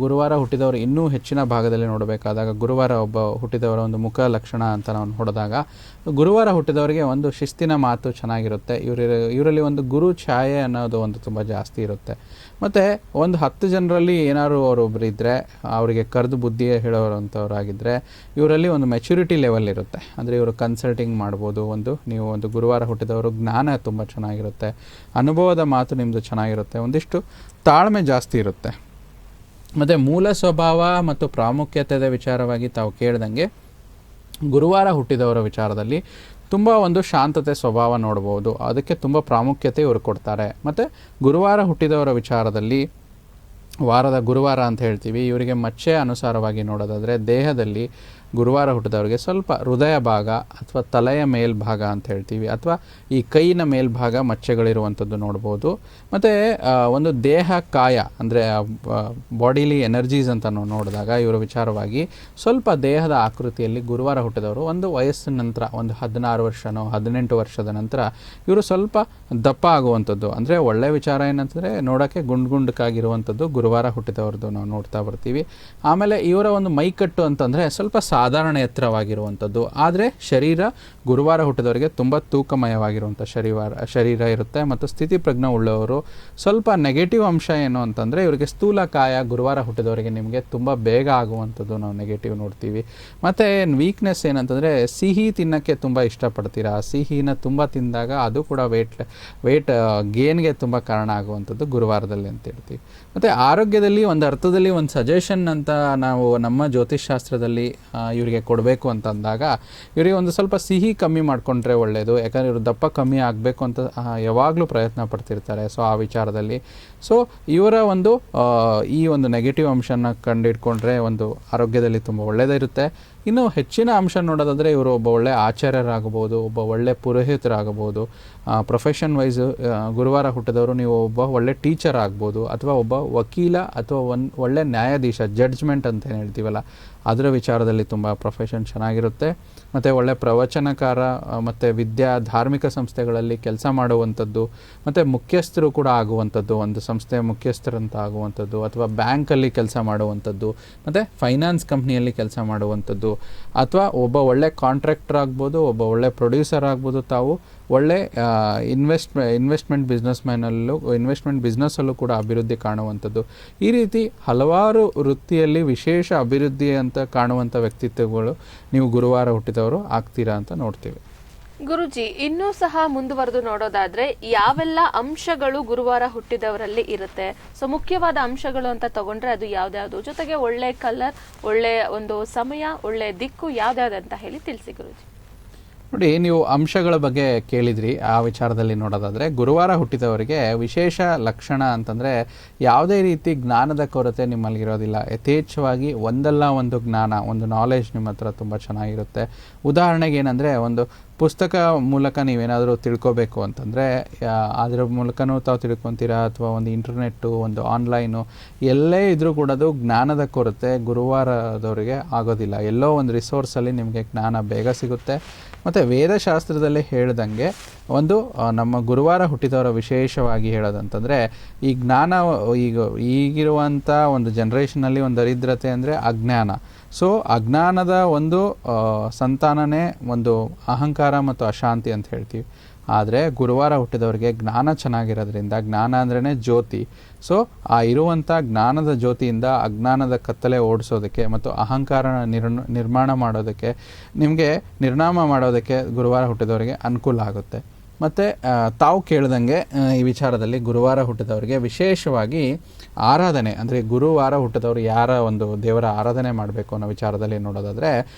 ಗುರುವಾರ ಹುಟ್ಟಿದವರು ಇನ್ನೂ ಹೆಚ್ಚಿನ ಭಾಗದಲ್ಲಿ ನೋಡಬೇಕಾದಾಗ ಗುರುವಾರ ಹುಟ್ಟಿದವರ ಒಂದು ಮುಖ ಲಕ್ಷಣ ಅಂತ ನಾವು ನೋಡಿದಾಗ, ಗುರುವಾರ ಹುಟ್ಟಿದವರಿಗೆ ಒಂದು ಶಿಸ್ತಿನ ಮಾತು ಚೆನ್ನಾಗಿರುತ್ತೆ. ಇವರಲ್ಲಿ ಒಂದು ಗುರು ಛಾಯೆ ಅನ್ನೋದು ಒಂದು ತುಂಬ ಜಾಸ್ತಿ ಇರುತ್ತೆ. ಮತ್ತು ಒಂದು 10 ಜನರಲ್ಲಿ ಏನಾದ್ರು ಅವರೊಬ್ಬರು ಇದ್ದರೆ, ಅವರಿಗೆ ಕರೆದು ಬುದ್ಧಿ ಹೇಳೋರಂಥವ್ರಾಗಿದ್ದರೆ ಇವರಲ್ಲಿ ಒಂದು ಮೆಚುರಿಟಿ ಲೆವೆಲ್ ಇರುತ್ತೆ. ಅಂದರೆ ಇವರು ಕನ್ಸಲ್ಟಿಂಗ್ ಮಾಡ್ಬೋದು. ನೀವು ಒಂದು ಗುರುವಾರ ಹುಟ್ಟಿದವರು ಜ್ಞಾನ ತುಂಬ ಚೆನ್ನಾಗಿರುತ್ತೆ, ಅನುಭವದ ಮಾತು ನಿಮ್ಮದು ಚೆನ್ನಾಗಿರುತ್ತೆ, ಒಂದಿಷ್ಟು ತಾಳ್ಮೆ ಜಾಸ್ತಿ ಇರುತ್ತೆ. ಮತ್ತು ಮೂಲ ಸ್ವಭಾವ ಮತ್ತು ಪ್ರಾಮುಖ್ಯತೆಯ ವಿಚಾರವಾಗಿ ತಾವು ಕೇಳ್ದಂಗೆ ಗುರುವಾರ ಹುಟ್ಟಿದವರ ವಿಚಾರದಲ್ಲಿ ತುಂಬ ಒಂದು ಶಾಂತತೆ ಸ್ವಭಾವ ನೋಡ್ಬೋದು. ಅದಕ್ಕೆ ತುಂಬ ಪ್ರಾಮುಖ್ಯತೆ ಇವರು ಕೊಡ್ತಾರೆ. ಮತ್ತು ಗುರುವಾರ ಹುಟ್ಟಿದವರ ವಿಚಾರದಲ್ಲಿ ವಾರದ ಗುರುವಾರ ಅಂತ ಹೇಳ್ತೀವಿ. ಇವರಿಗೆ ಮಚ್ಚೆ ಅನುಸಾರವಾಗಿ ನೋಡೋದಾದರೆ ದೇಹದಲ್ಲಿ ಗುರುವಾರ ಹುಟ್ಟಿದವರಿಗೆ ಸ್ವಲ್ಪ ಹೃದಯ ಭಾಗ ಅಥವಾ ತಲೆಯ ಮೇಲ್ಭಾಗ ಅಂತ ಹೇಳ್ತೀವಿ, ಅಥವಾ ಈ ಕೈನ ಮೇಲ್ಭಾಗ ಮಚ್ಚೆಗಳಿರುವಂಥದ್ದು ನೋಡ್ಬೋದು. ಮತ್ತು ಒಂದು ದೇಹ ಕಾಯ ಅಂದರೆ ಬಾಡಿಲಿ ಎನರ್ಜೀಸ್ ಅಂತ ನಾವು ನೋಡಿದಾಗ ಇವರ ವಿಚಾರವಾಗಿ ಸ್ವಲ್ಪ ದೇಹದ ಆಕೃತಿಯಲ್ಲಿ ಗುರುವಾರ ಹುಟ್ಟಿದವರು ಒಂದು ವಯಸ್ಸಿನ ನಂತರ, ಒಂದು 16 ವರ್ಷನೋ 18 ವರ್ಷದ ನಂತರ ಇವರು ಸ್ವಲ್ಪ ದಪ್ಪ ಆಗುವಂಥದ್ದು. ಅಂದರೆ ಒಳ್ಳೆಯ ವಿಚಾರ ಏನಂತಂದರೆ ನೋಡೋಕ್ಕೆ ಗುಂಡ್ಗುಂಡಕ್ಕಾಗಿರುವಂಥದ್ದು ಗುರುವಾರ ಹುಟ್ಟಿದವ್ರದ್ದು ನಾವು ನೋಡ್ತಾ ಬರ್ತೀವಿ. ಆಮೇಲೆ ಇವರ ಒಂದು ಮೈಕಟ್ಟು ಅಂತಂದರೆ ಸ್ವಲ್ಪ ಸಾಧಾರಣ ಎತ್ತರವಾಗಿರುವಂಥದ್ದು. ಆದರೆ ಶರೀರ ಗುರುವಾರ ಹುಟ್ಟಿದವರಿಗೆ ತುಂಬ ತೂಕಮಯವಾಗಿರುವಂಥ ಶರೀರ ಇರುತ್ತೆ. ಮತ್ತು ಸ್ಥಿತಿ ಪ್ರಜ್ಞೆ ಉಳ್ಳವರು. ಸ್ವಲ್ಪ ನೆಗೆಟಿವ್ ಅಂಶ ಏನು ಅಂತಂದರೆ ಇವರಿಗೆ ಸ್ಥೂಲಕಾಯ ಗುರುವಾರ ಹುಟ್ಟಿದವರಿಗೆ ನಿಮಗೆ ತುಂಬ ಬೇಗ ಆಗುವಂಥದ್ದು ನಾವು ನೆಗೆಟಿವ್ ನೋಡ್ತೀವಿ. ಮತ್ತು ವೀಕ್ನೆಸ್ ಏನಂತಂದರೆ ಸಿಹಿ ತಿನ್ನೋಕ್ಕೆ ತುಂಬ ಇಷ್ಟಪಡ್ತೀರಾ. ಸಿಹಿನ ತುಂಬ ತಿಂದಾಗ ಅದು ಕೂಡ ವೇಟ್ ಗೇನ್ಗೆ ತುಂಬ ಕಾರಣ ಆಗುವಂಥದ್ದು ಗುರುವಾರದಲ್ಲಿ ಅಂತ ಹೇಳ್ತೀವಿ. ಮತ್ತು ಆರೋಗ್ಯದಲ್ಲಿ ಒಂದು ಅರ್ಥದಲ್ಲಿ ಒಂದು ಸಜೆಷನ್ ಅಂತ ನಾವು ನಮ್ಮ ಜ್ಯೋತಿಷ್ಶಾಸ್ತ್ರದಲ್ಲಿ ಇವರಿಗೆ ಕೊಡಬೇಕು ಅಂತ ಅಂದಾಗ ಇವರಿಗೆ ಒಂದು ಸ್ವಲ್ಪ ಸಿಹಿ ಕಮ್ಮಿ ಮಾಡಿಕೊಂಡ್ರೆ ಒಳ್ಳೆಯದು. ಯಾಕಂದರೆ ಇವರು ದಪ್ಪ ಕಮ್ಮಿ ಆಗಬೇಕು ಅಂತ ಯಾವಾಗಲೂ ಪ್ರಯತ್ನ ಪಡ್ತಿರ್ತಾರೆ. ಸೊ ಆ ವಿಚಾರದಲ್ಲಿ ಇವರ ಒಂದು ಈ ಒಂದು ನೆಗೆಟಿವ್ ಅಂಶನ ಕಂಡುಹಿಡ್ಕೊಂಡ್ರೆ ಒಂದು ಆರೋಗ್ಯದಲ್ಲಿ ತುಂಬ ಒಳ್ಳೆಯದಿರುತ್ತೆ. ಇನ್ನು ಹೆಚ್ಚಿನ ಅಂಶ ನೋಡೋದಾದರೆ ಇವರು ಒಬ್ಬ ಒಳ್ಳೆ ಆಚಾರ್ಯರಾಗಬಹುದು, ಒಬ್ಬ ಒಳ್ಳೆ ಪುರೋಹಿತರಾಗಬಹುದು. ಪ್ರೊಫೆಷನ್ ವೈಸ್ ಗುರುವಾರ ಹುಟ್ಟಿದವರು ನೀವು ಒಬ್ಬ ಒಳ್ಳೆ ಟೀಚರ್ ಆಗ್ಬೋದು, ಅಥವಾ ಒಬ್ಬ ವಕೀಲ, ಅಥವಾ ಒಳ್ಳೆ ನ್ಯಾಯಾಧೀಶ, ಜಡ್ಜ್ಮೆಂಟ್ ಅಂತ ಏನು ಹೇಳ್ತೀವಲ್ಲ ಅದರ ವಿಚಾರದಲ್ಲಿ ತುಂಬ ಪ್ರೊಫೆಷನ್ ಚೆನ್ನಾಗಿರುತ್ತೆ. ಮತ್ತು ಒಳ್ಳೆ ಪ್ರವಚನಕಾರ, ಮತ್ತು ಧಾರ್ಮಿಕ ಸಂಸ್ಥೆಗಳಲ್ಲಿ ಕೆಲಸ ಮಾಡುವಂಥದ್ದು, ಮತ್ತು ಮುಖ್ಯಸ್ಥರು ಕೂಡ ಆಗುವಂಥದ್ದು, ಒಂದು ಸಂಸ್ಥೆಯ ಮುಖ್ಯಸ್ಥರಂತ ಆಗುವಂಥದ್ದು, ಅಥವಾ ಬ್ಯಾಂಕಲ್ಲಿ ಕೆಲಸ ಮಾಡುವಂಥದ್ದು, ಮತ್ತು ಫೈನಾನ್ಸ್ ಕಂಪ್ನಿಯಲ್ಲಿ ಕೆಲಸ ಮಾಡುವಂಥದ್ದು, ಅಥವಾ ಒಬ್ಬ ಒಳ್ಳೆ ಕಾಂಟ್ರಾಕ್ಟರ್ ಆಗ್ಬೋದು, ಒಬ್ಬ ಒಳ್ಳೆ ಪ್ರೊಡ್ಯೂಸರ್ ಆಗ್ಬೋದು. ತಾವು ಒಳ್ಳೆ ಇನ್ವೆಸ್ಟ್ಮೆಂಟ್ ಬಿಸ್ನೆಸ್ಸಲ್ಲೂ ಕೂಡ ಅಭಿವೃದ್ಧಿ ಕಾಣುವಂಥದ್ದು. ಈ ರೀತಿ ಹಲವಾರು ವೃತ್ತಿಯಲ್ಲಿ ವಿಶೇಷ ಅಭಿವೃದ್ಧಿ ಅಂತ ಕಾಣುವಂಥ ವ್ಯಕ್ತಿತ್ವಗಳು ನೀವು ಗುರುವಾರ ಹುಟ್ಟಿದವರು ಆಗ್ತೀರಾ ಅಂತ ನೋಡ್ತೀವಿ. ಗುರುಜಿ, ಇನ್ನೂ ಸಹ ಮುಂದುವರೆದು ನೋಡೋದಾದ್ರೆ ಯಾವೆಲ್ಲ ಅಂಶಗಳು ಗುರುವಾರ ಹುಟ್ಟಿದವರಲ್ಲಿ ಇರುತ್ತೆ? ಸೊ ಮುಖ್ಯವಾದ ಅಂಶಗಳು ಅಂತ ತಗೊಂಡ್ರೆ ಅದು ಯಾವ್ದ್ಯಾವ್ದು, ಜೊತೆಗೆ ಒಳ್ಳೆ ಕಲರ್, ಒಳ್ಳೆ ಒಂದು ಸಮಯ, ಒಳ್ಳೆ ದಿಕ್ಕು ಯಾವ್ದ್ಯಾವ್ದು ಅಂತ ಹೇಳಿ ತಿಳಿಸಿ ಗುರುಜಿ. ನೋಡಿ, ನೀವು ಅಂಶಗಳ ಬಗ್ಗೆ ಕೇಳಿದ್ರಿ. ಆ ವಿಚಾರದಲ್ಲಿ ನೋಡೋದಾದರೆ ಗುರುವಾರ ಹುಟ್ಟಿದವರಿಗೆ ವಿಶೇಷ ಲಕ್ಷಣ ಅಂತಂದರೆ ಯಾವುದೇ ರೀತಿ ಜ್ಞಾನದ ಕೊರತೆ ನಿಮ್ಮಲ್ಲಿರೋದಿಲ್ಲ. ಯಥೇಚ್ಛವಾಗಿ ಒಂದಲ್ಲ ಒಂದು ಜ್ಞಾನ, ಒಂದು ನಾಲೆಜ್ ನಿಮ್ಮ ಹತ್ರ ತುಂಬ ಚೆನ್ನಾಗಿರುತ್ತೆ. ಉದಾಹರಣೆಗೆ ಏನಂದರೆ, ಒಂದು ಪುಸ್ತಕ ಮೂಲಕ ನೀವೇನಾದರೂ ತಿಳ್ಕೊಬೇಕು ಅಂತಂದರೆ ಅದರ ಮೂಲಕನೂ ತಾವು ತಿಳ್ಕೊತೀರಾ, ಅಥವಾ ಒಂದು ಇಂಟರ್ನೆಟ್ಟು, ಒಂದು ಆನ್ಲೈನು, ಎಲ್ಲೇ ಇದ್ರೂ ಕೂಡ ಅದು ಜ್ಞಾನದ ಕೊರತೆ ಗುರುವಾರದವರಿಗೆ ಆಗೋದಿಲ್ಲ. ಎಲ್ಲೋ ಒಂದು ರಿಸೋರ್ಸಲ್ಲಿ ನಿಮಗೆ ಜ್ಞಾನ ಬೇಗ ಸಿಗುತ್ತೆ. ಮತ್ತು ವೇದಶಾಸ್ತ್ರದಲ್ಲಿ ಹೇಳ್ದಂಗೆ ಒಂದು ನಮ್ಮ ಗುರುವಾರ ಹುಟ್ಟಿದವರ ವಿಶೇಷವಾಗಿ ಹೇಳೋದಂತಂದರೆ ಈ ಜ್ಞಾನ ಈಗಿರುವಂಥ ಒಂದು ಜನ್ರೇಷನಲ್ಲಿ ಒಂದು ದರಿದ್ರತೆ ಅಂದರೆ ಅಜ್ಞಾನ. ಸೊ ಅಜ್ಞಾನದ ಒಂದು ಸಂತಾನನೇ ಒಂದು ಅಹಂಕಾರ ಮತ್ತು ಅಶಾಂತಿ ಅಂತ ಹೇಳ್ತೀವಿ. ಆದರೆ ಗುರುವಾರ ಹುಟ್ಟಿದವರಿಗೆ ಜ್ಞಾನ ಚೆನ್ನಾಗಿರೋದ್ರಿಂದ, ಜ್ಞಾನ ಅಂದ್ರೇ ಜ್ಯೋತಿ. ಸೊ ಆ ಇರುವಂಥ ಜ್ಞಾನದ ಜ್ಯೋತಿಯಿಂದ ಅಜ್ಞಾನದ ಕತ್ತಲೆ ಓಡಿಸೋದಕ್ಕೆ ಮತ್ತು ಅಹಂಕಾರ ನಿರ್ಮಾಣ ಮಾಡೋದಕ್ಕೆ, ನಿಮಗೆ ನಿರ್ನಾಮ ಮಾಡೋದಕ್ಕೆ ಗುರುವಾರ ಹುಟ್ಟಿದವರಿಗೆ ಅನುಕೂಲ ಆಗುತ್ತೆ. ಮತ್ತು ತಾವು ಕೇಳ್ದಂಗೆ ಈ ವಿಚಾರದಲ್ಲಿ ಗುರುವಾರ ಹುಟ್ಟಿದವರಿಗೆ ವಿಶೇಷವಾಗಿ ಆರಾಧನೆ, ಅಂದರೆ ಗುರುವಾರ ಹುಟ್ಟಿದವರು ಯಾರ ಒಂದು ದೇವರ ಆರಾಧನೆ ಮಾಡಬೇಕು ಅನ್ನೋ ವಿಚಾರದಲ್ಲಿ ನೋಡೋದಾದರೆ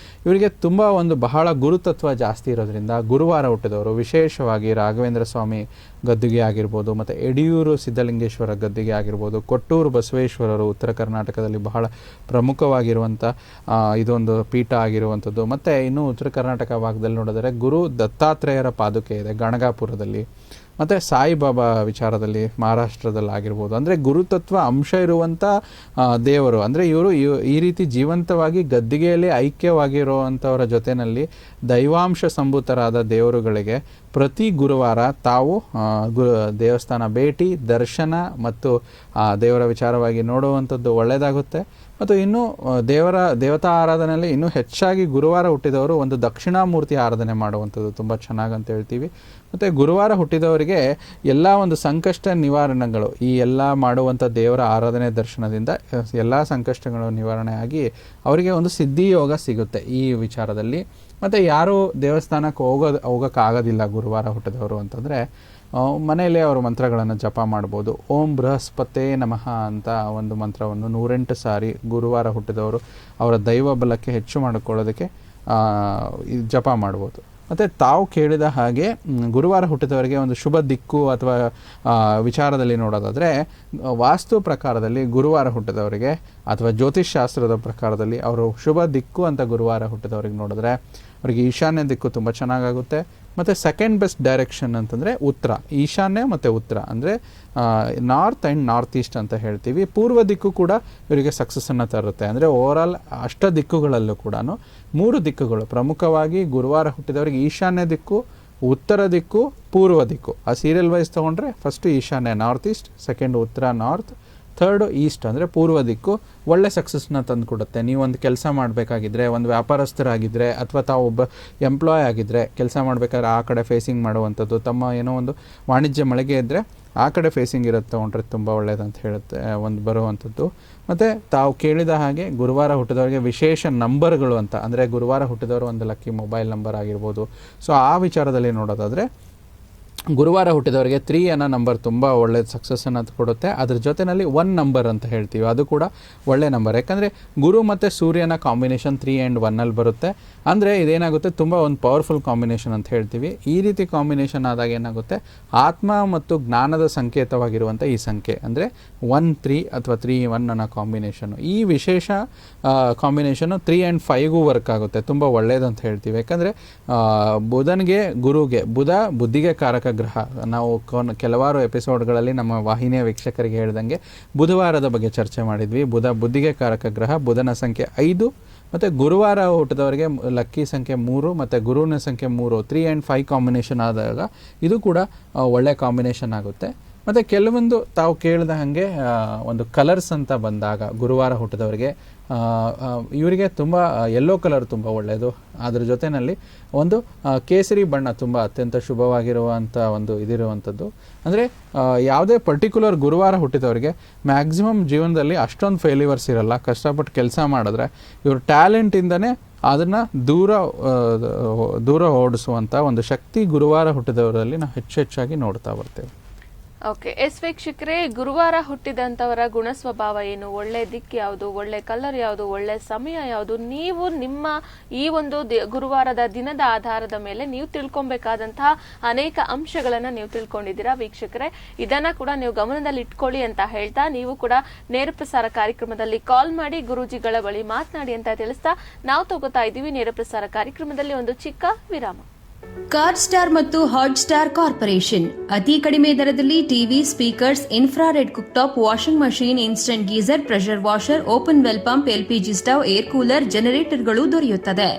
ಇವರಿಗೆ ತುಂಬ ಒಂದು ಬಹಳ ಗುರುತತ್ವ ಜಾಸ್ತಿ ಇರೋದ್ರಿಂದ ಗುರುವಾರ ಹುಟ್ಟಿದವರು ವಿಶೇಷವಾಗಿ ರಾಘವೇಂದ್ರ ಸ್ವಾಮಿ ಗದ್ದುಗೆ ಆಗಿರ್ಬೋದು, ಮತ್ತು ಯಡಿಯೂರು ಸಿದ್ಧಲಿಂಗೇಶ್ವರ ಗದ್ದುಗೆ ಆಗಿರ್ಬೋದು, ಕೊಟ್ಟೂರು ಬಸವೇಶ್ವರರು ಉತ್ತರ ಕರ್ನಾಟಕದಲ್ಲಿ ಬಹಳ ಪ್ರಮುಖವಾಗಿರುವಂಥ ಇದೊಂದು ಪೀಠ ಆಗಿರುವಂಥದ್ದು. ಮತ್ತು ಇನ್ನು ಉತ್ತರ ಕರ್ನಾಟಕ ಭಾಗದಲ್ಲಿ ನೋಡಿದರೆ ಗುರು ದತ್ತಾತ್ರೇಯರ ಪಾದುಕೆ ಇದೆ ಗಣಗಾಪುರದಲ್ಲಿ. ಮತ್ತು ಸಾಯಿಬಾಬಾ ವಿಚಾರದಲ್ಲಿ ಮಹಾರಾಷ್ಟ್ರದಲ್ಲಿ ಆಗಿರ್ಬೋದು. ಅಂದರೆ ಗುರುತತ್ವ ಅಂಶ ಇರುವಂಥ ದೇವರು, ಅಂದರೆ ಇವರು ಈ ರೀತಿ ಜೀವಂತವಾಗಿ ಗದ್ದಿಗೆಯಲ್ಲಿ ಐಕ್ಯವಾಗಿರುವಂಥವರ ಜೊತೆಯಲ್ಲಿ ದೈವಾಂಶ ಸಂಭೂತರಾದ ದೇವರುಗಳಿಗೆ ಪ್ರತಿ ಗುರುವಾರ ತಾವು ದೇವಸ್ಥಾನ ಭೇಟಿ, ದರ್ಶನ ಮತ್ತು ದೇವರ ವಿಚಾರವಾಗಿ ನೋಡುವಂಥದ್ದು ಒಳ್ಳೆಯದಾಗುತ್ತೆ. ಮತ್ತು ಇನ್ನೂ ದೇವತಾ ಆರಾಧನೆಯಲ್ಲಿ ಇನ್ನೂ ಹೆಚ್ಚಾಗಿ ಗುರುವಾರ ಹುಟ್ಟಿದವರು ಒಂದು ದಕ್ಷಿಣಾಮೂರ್ತಿ ಆರಾಧನೆ ಮಾಡುವಂಥದ್ದು ತುಂಬ ಚೆನ್ನಾಗಂತ ಹೇಳ್ತೀವಿ. ಮತ್ತು ಗುರುವಾರ ಹುಟ್ಟಿದವರಿಗೆ ಎಲ್ಲ ಒಂದು ಸಂಕಷ್ಟ ನಿವಾರಣೆಗಳು, ಈ ಎಲ್ಲ ಮಾಡುವಂಥ ದೇವರ ಆರಾಧನೆ ದರ್ಶನದಿಂದ ಎಲ್ಲ ಸಂಕಷ್ಟಗಳು ನಿವಾರಣೆ ಆಗಿ ಅವರಿಗೆ ಒಂದು ಸಿದ್ಧಿಯೋಗ ಸಿಗುತ್ತೆ ಈ ವಿಚಾರದಲ್ಲಿ. ಮತ್ತು ಯಾರು ದೇವಸ್ಥಾನಕ್ಕೆ ಹೋಗೋಕ್ಕಾಗೋದಿಲ್ಲ ಗುರುವಾರ ಹುಟ್ಟಿದವರು ಅಂತಂದರೆ ಮನೆಯಲ್ಲೇ ಅವರು ಮಂತ್ರಗಳನ್ನು ಜಪ ಮಾಡ್ಬೋದು. ಓಂ ಬೃಹಸ್ಪತೇ ನಮಃ ಅಂತ ಒಂದು ಮಂತ್ರವನ್ನು 108 ಸಾರಿ ಗುರುವಾರ ಹುಟ್ಟಿದವರು ಅವರ ದೈವ ಬಲಕ್ಕೆ ಹೆಚ್ಚು ಮಾಡಿಕೊಳ್ಳೋದಕ್ಕೆ ಜಪ ಮಾಡ್ಬೋದು. ಮತ್ತು ತಾವು ಕೇಳಿದ ಹಾಗೆ ಗುರುವಾರ ಹುಟ್ಟಿದವರಿಗೆ ಒಂದು ಶುಭ ದಿಕ್ಕು ಅಥವಾ ವಿಚಾರದಲ್ಲಿ ನೋಡೋದಾದರೆ, ವಾಸ್ತು ಪ್ರಕಾರದಲ್ಲಿ ಗುರುವಾರ ಹುಟ್ಟಿದವರಿಗೆ ಅಥವಾ ಜ್ಯೋತಿಷ್ ಶಾಸ್ತ್ರದ ಪ್ರಕಾರದಲ್ಲಿ ಅವರು ಶುಭ ದಿಕ್ಕು ಅಂತ ಗುರುವಾರ ಹುಟ್ಟಿದವ್ರಿಗೆ ನೋಡಿದ್ರೆ ಅವರಿಗೆ ಈಶಾನ್ಯ ದಿಕ್ಕು ತುಂಬ ಚೆನ್ನಾಗಾಗುತ್ತೆ. ಮತ್ತು ಸೆಕೆಂಡ್ ಬೆಸ್ಟ್ ಡೈರೆಕ್ಷನ್ ಅಂತಂದರೆ ಉತ್ತರ, ಈಶಾನ್ಯ ಮತ್ತು ಉತ್ತರ ಅಂದರೆ ನಾರ್ತ್ ಆ್ಯಂಡ್ ನಾರ್ತ್ ಈಸ್ಟ್ ಅಂತ ಹೇಳ್ತೀವಿ. ಪೂರ್ವ ದಿಕ್ಕು ಕೂಡ ಇವರಿಗೆ ಸಕ್ಸಸ್ಸನ್ನು ತರುತ್ತೆ. ಅಂದರೆ ಓವರಾಲ್ ಅಷ್ಟ ದಿಕ್ಕುಗಳಲ್ಲೂ ಕೂಡ 3 ದಿಕ್ಕುಗಳು ಪ್ರಮುಖವಾಗಿ ಗುರುವಾರ ಹುಟ್ಟಿದವರಿಗೆ ಈಶಾನ್ಯ ದಿಕ್ಕು, ಉತ್ತರ ದಿಕ್ಕು, ಪೂರ್ವ ದಿಕ್ಕು. ಆ ಸೀರಿಯಲ್ ವೈಸ್ ತೊಗೊಂಡ್ರೆ ಫಸ್ಟು ಈಶಾನ್ಯ ನಾರ್ತ್ ಈಸ್ಟ್, ಸೆಕೆಂಡ್ ಉತ್ತರ ನಾರ್ತ್, ಥರ್ಡ್ ಈಸ್ಟ್ ಅಂದರೆ ಪೂರ್ವ ದಿಕ್ಕು ಒಳ್ಳೆ ಸಕ್ಸಸ್ನ ತಂದು ಕೊಡುತ್ತೆ. ನೀವು ಒಂದು ಕೆಲಸ ಮಾಡಬೇಕಾಗಿದ್ದರೆ, ಒಂದು ವ್ಯಾಪಾರಸ್ಥರಾಗಿದ್ದರೆ ಅಥವಾ ತಾವು ಒಬ್ಬ ಎಂಪ್ಲಾಯ್ ಆಗಿದ್ದರೆ ಕೆಲಸ ಮಾಡಬೇಕಾದ್ರೆ ಆ ಕಡೆ ಫೇಸಿಂಗ್ ಮಾಡುವಂಥದ್ದು, ತಮ್ಮ ಏನೋ ಒಂದು ವಾಣಿಜ್ಯ ಮಳಿಗೆ ಇದ್ದರೆ ಆ ಕಡೆ ಫೇಸಿಂಗ್ ಇರುತ್ತೆ ತೊಗೊಂಡ್ರೆ ತುಂಬ ಒಳ್ಳೆಯದಂತ ಹೇಳುತ್ತೆ ಒಂದು ಬರುವಂಥದ್ದು. ಮತ್ತು ತಾವು ಕೇಳಿದ ಹಾಗೆ ಗುರುವಾರ ಹುಟ್ಟಿದವರಿಗೆ ವಿಶೇಷ ನಂಬರ್ಗಳು ಅಂತ, ಅಂದರೆ ಗುರುವಾರ ಹುಟ್ಟಿದವರು ಒಂದು ಲಕ್ಕಿ ಮೊಬೈಲ್ ನಂಬರ್ ಆಗಿರ್ಬೋದು. ಸೊ ಆ ವಿಚಾರದಲ್ಲಿ ನೋಡೋದಾದರೆ ಗುರುವಾರ ಹುಟ್ಟಿದವರಿಗೆ 3 ಅನ್ನೋ ನಂಬರ್ ತುಂಬ ಒಳ್ಳೆಯ ಸಕ್ಸಸ್ಸನ್ನು ಕೊಡುತ್ತೆ. ಅದ್ರ ಜೊತೆಯಲ್ಲಿ 1 ನಂಬರ್ ಅಂತ ಹೇಳ್ತೀವಿ, ಅದು ಕೂಡ ಒಳ್ಳೆಯ ನಂಬರ್. ಯಾಕಂದರೆ ಗುರು ಮತ್ತು ಸೂರ್ಯನ ಕಾಂಬಿನೇಷನ್ 3 and 1 ಬರುತ್ತೆ. ಅಂದರೆ ಇದೇನಾಗುತ್ತೆ, ತುಂಬ ಒಂದು ಪವರ್ಫುಲ್ ಕಾಂಬಿನೇಷನ್ ಅಂತ ಹೇಳ್ತೀವಿ. ಈ ರೀತಿ ಕಾಂಬಿನೇಷನ್ ಆದಾಗ ಏನಾಗುತ್ತೆ, ಆತ್ಮ ಮತ್ತು ಜ್ಞಾನದ ಸಂಕೇತವಾಗಿರುವಂಥ ಈ ಸಂಖ್ಯೆ ಅಂದರೆ 1-3 ಅಥವಾ 3-1 ಅನ್ನೋ ಕಾಂಬಿನೇಷನ್ನು, ಈ ವಿಶೇಷ ಕಾಂಬಿನೇಷನ್ನು 3 and 5ಗೂ ವರ್ಕ್ ಆಗುತ್ತೆ. ತುಂಬ ಒಳ್ಳೆಯದಂತ ಹೇಳ್ತೀವಿ. ಯಾಕಂದರೆ ಬುಧನಿಗೆ ಗುರುಗೆ, ಬುಧ ಬುದ್ಧಿಗೆ ಕಾರಕ ಗ್ರಹ. ನಾವು ಕೆಲವಾರು ಎಪಿಸೋಡ್ಗಳಲ್ಲಿ ನಮ್ಮ ವಾಹಿನಿಯ ವೀಕ್ಷಕರಿಗೆ ಹೇಳ್ದಂಗೆ ಬುಧವಾರದ ಬಗ್ಗೆ ಚರ್ಚೆ ಮಾಡಿದ್ವಿ. ಬುಧ ಬುದ್ಧಿಗೆ ಕಾರಕ ಗ್ರಹ, ಬುಧನ ಸಂಖ್ಯೆ 5 ಮತ್ತು ಗುರುವಾರ ಹುಟ್ಟಿದವರಿಗೆ ಲಕ್ಕಿ ಸಂಖ್ಯೆ 3 ಮತ್ತು ಗುರುವಿನ ಸಂಖ್ಯೆ 3, 3 and 5 ಕಾಂಬಿನೇಷನ್ ಆದಾಗ ಇದು ಕೂಡ ಒಳ್ಳೆಯ ಕಾಂಬಿನೇಷನ್ ಆಗುತ್ತೆ. ಮತ್ತು ಕೆಲವೊಂದು ತಾವು ಕೇಳಿದ ಹಾಗೆ ಒಂದು ಕಲರ್ಸ್ ಅಂತ ಬಂದಾಗ ಗುರುವಾರ ಹುಟ್ಟಿದವರಿಗೆ ಇವರಿಗೆ ತುಂಬ ಯೆಲ್ಲೋ ಕಲರ್ ತುಂಬ ಒಳ್ಳೆಯದು. ಅದರ ಜೊತೆಯಲ್ಲಿ ಒಂದು ಕೇಸರಿ ಬಣ್ಣ ತುಂಬ ಅತ್ಯಂತ ಶುಭವಾಗಿರುವಂಥ ಒಂದು ಇದಿರುವಂಥದ್ದು. ಅಂದರೆ ಯಾವುದೇ ಪರ್ಟಿಕ್ಯುಲರ್ ಗುರುವಾರ ಹುಟ್ಟಿದವರಿಗೆ ಮ್ಯಾಕ್ಸಿಮಮ್ ಜೀವನದಲ್ಲಿ ಅಷ್ಟೊಂದು ಫೇಲ್ಯೂರ್ಸ್ ಇರಲ್ಲ. ಕಷ್ಟಪಟ್ಟು ಕೆಲಸ ಮಾಡಿದ್ರೆ ಇವ್ರ ಟ್ಯಾಲೆಂಟಿಂದನೇ ಅದನ್ನು ದೂರ ಓಡಿಸುವಂಥ ಒಂದು ಶಕ್ತಿ ಗುರುವಾರ ಹುಟ್ಟಿದವರಲ್ಲಿ ನಾವು ಹೆಚ್ಚಾಗಿ ನೋಡ್ತಾ ಬರ್ತೇವೆ. ಓಕೆ, ವೀಕ್ಷಕರೇ, ಗುರುವಾರ ಹುಟ್ಟಿದಂಥವರ ಗುಣ ಸ್ವಭಾವ ಏನು, ಒಳ್ಳೆ ದಿಕ್ಕು ಯಾವುದು, ಒಳ್ಳೆ ಕಲರ್ ಯಾವುದು, ಒಳ್ಳೆ ಸಮಯ ಯಾವುದು, ನೀವು ನಿಮ್ಮ ಈ ಒಂದು ಗುರುವಾರದ ದಿನದ ಆಧಾರದ ಮೇಲೆ ನೀವು ತಿಳ್ಕೊಬೇಕಾದಂತಹ ಅನೇಕ ಅಂಶಗಳನ್ನ ನೀವು ತಿಳ್ಕೊಂಡಿದ್ದೀರಾ ವೀಕ್ಷಕರೇ. ಇದನ್ನ ಕೂಡ ನೀವು ಗಮನದಲ್ಲಿ ಇಟ್ಕೊಳ್ಳಿ ಅಂತ ಹೇಳ್ತಾ, ನೀವು ಕೂಡ ನೇರ ಪ್ರಸಾರ ಕಾರ್ಯಕ್ರಮದಲ್ಲಿ ಕಾಲ್ ಮಾಡಿ ಗುರೂಜಿಗಳ ಬಳಿ ಮಾತನಾಡಿ ಅಂತ ತಿಳಿಸ್ತಾ ನಾವು ತಗೋತಾ ಇದ್ದೀವಿ ನೇರ ಪ್ರಸಾರ ಕಾರ್ಯಕ್ರಮದಲ್ಲಿ ಒಂದು ಚಿಕ್ಕ ವಿರಾಮ. ಕಾರ್ ಸ್ಟಾರ್ ಮತ್ತು ಹಾಟ್ ಸ್ಟಾರ್ ಕಾರ್ಪೊರೇಷನ್ ಅತಿ ಕಡಿಮೆ ದರದಲ್ಲಿ TV, speakers, infrared cooktop, washing machine, instant geyser, pressure washer, open well pump, LPG stove, air cooler, ಜನರೇಟರ್ಗಳು ದೊರೆಯುತ್ತದೆ.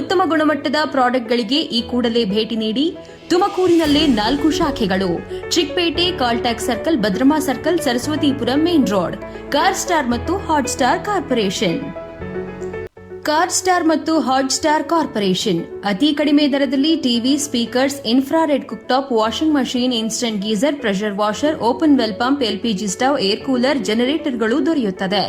ಉತ್ತಮ ಗುಣಮಟ್ಟದ ಪ್ರಾಡಕ್ಟ್ಗಳಿಗೆ ಈ ಕೂಡಲೇ ಭೇಟಿ ನೀಡಿ. ತುಮಕೂರಿನಲ್ಲೇ 4 ಶಾಖೆಗಳು: Chickpete, Caltex circle, Bhadramma circle, Saraswathipuram main road. Car star ಮತ್ತು hot star corporation. Car star ಮತ್ತು ಹಾಟ್ ಸ್ಟಾರ್ ಕಾರ್ಪೊರೇಷನ್ ಅತಿ ಕಡಿಮೆ ದರದಲ್ಲಿ TV, speakers, infrared cooktop, washing machine, instant geyser, pressure washer, open well pump, LPG stove, air cooler, ಜನರೇಟರ್ಗಳು ದೊರೆಯುತ್ತದೆ.